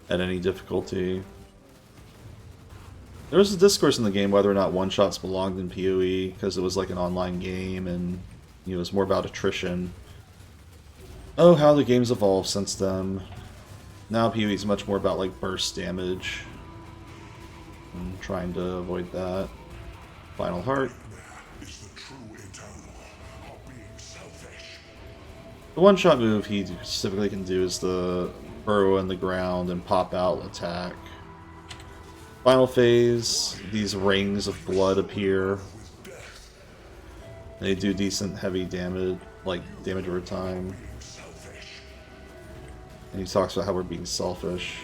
at any difficulty. There was a discourse in the game whether or not one-shots belonged in PoE, because it was like an online game and it was more about attrition. Oh, how the game's evolved since then. Now PoE is much more about like burst damage. I'm trying to avoid that. Final heart. Is the true eternal of being selfish. The one-shot move he specifically can do is the burrow in the ground and pop out attack. Final phase, these rings of blood appear. They do decent heavy damage, damage over time. And he talks about how we're being selfish.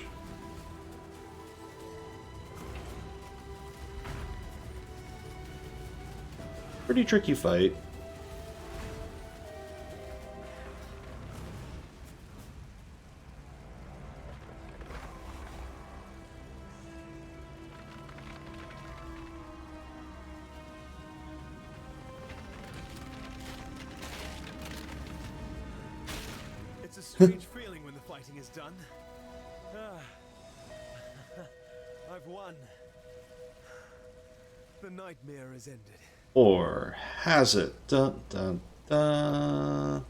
Pretty tricky fight. It's a strange feeling when the fighting is done. I've won. The nightmare is ended. Or has it? Dun dun dun.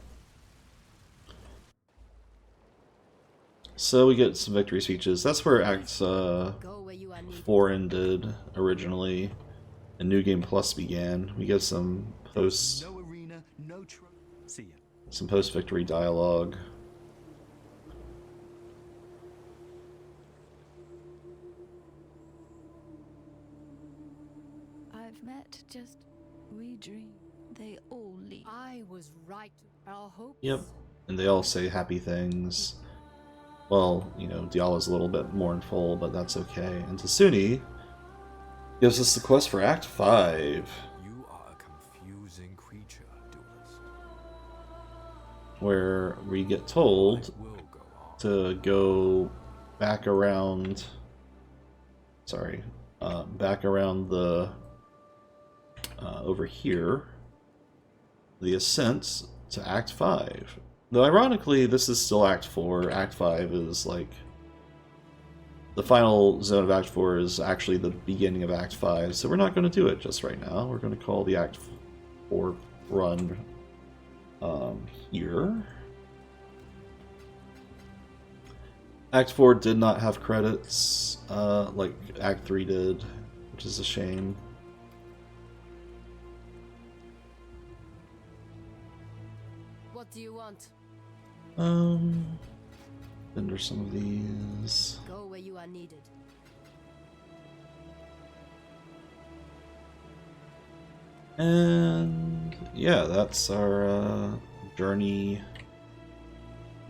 So we get some victory speeches. That's where Act 4 ended originally, and New Game Plus began. We get some post victory dialogue. I've met just we dream. They all leave. I was right. Our hope. Yep, and they all say happy things. Well, you know, Diala's a little bit mournful, but that's okay. And Tasuni gives us the quest for Act 5. You are a confusing creature, duelist. Where we get told to go back around... Sorry. Back around the... over here. The Ascent to Act 5. Though ironically, this is still Act 4. Act 5 is like... The final zone of Act 4 is actually the beginning of Act 5, so we're not going to do it just right now. We're going to call the Act 4 run here. Act 4 did not have credits like Act 3 did, which is a shame. What do you want? Render some of these. Go where you are needed. And yeah, that's our journey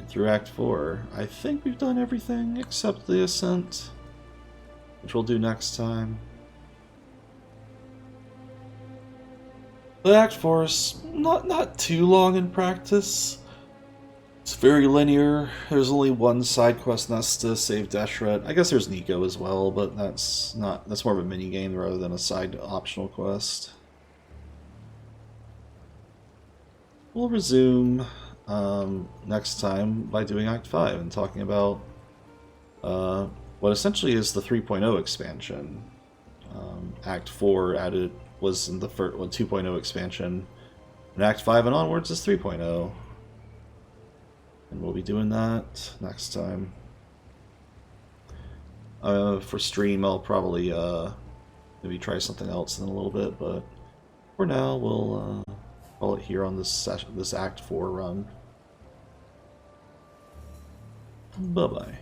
through Act 4. I think we've done everything except the Ascent, which we'll do next time. The Act 4 is not too long in practice. It's very linear. There's only one side quest, and that's to save Deshret. I guess there's Nico as well, but that's more of a mini game rather than a side optional quest. We'll resume next time by doing Act 5 and talking about what essentially is the 3.0 expansion. Act 4 was in the first 2.0 expansion, and Act 5 and onwards is 3.0. And we'll be doing that next time. For stream, I'll probably maybe try something else in a little bit, but for now, we'll call it here on this Act 4 run. Bye-bye.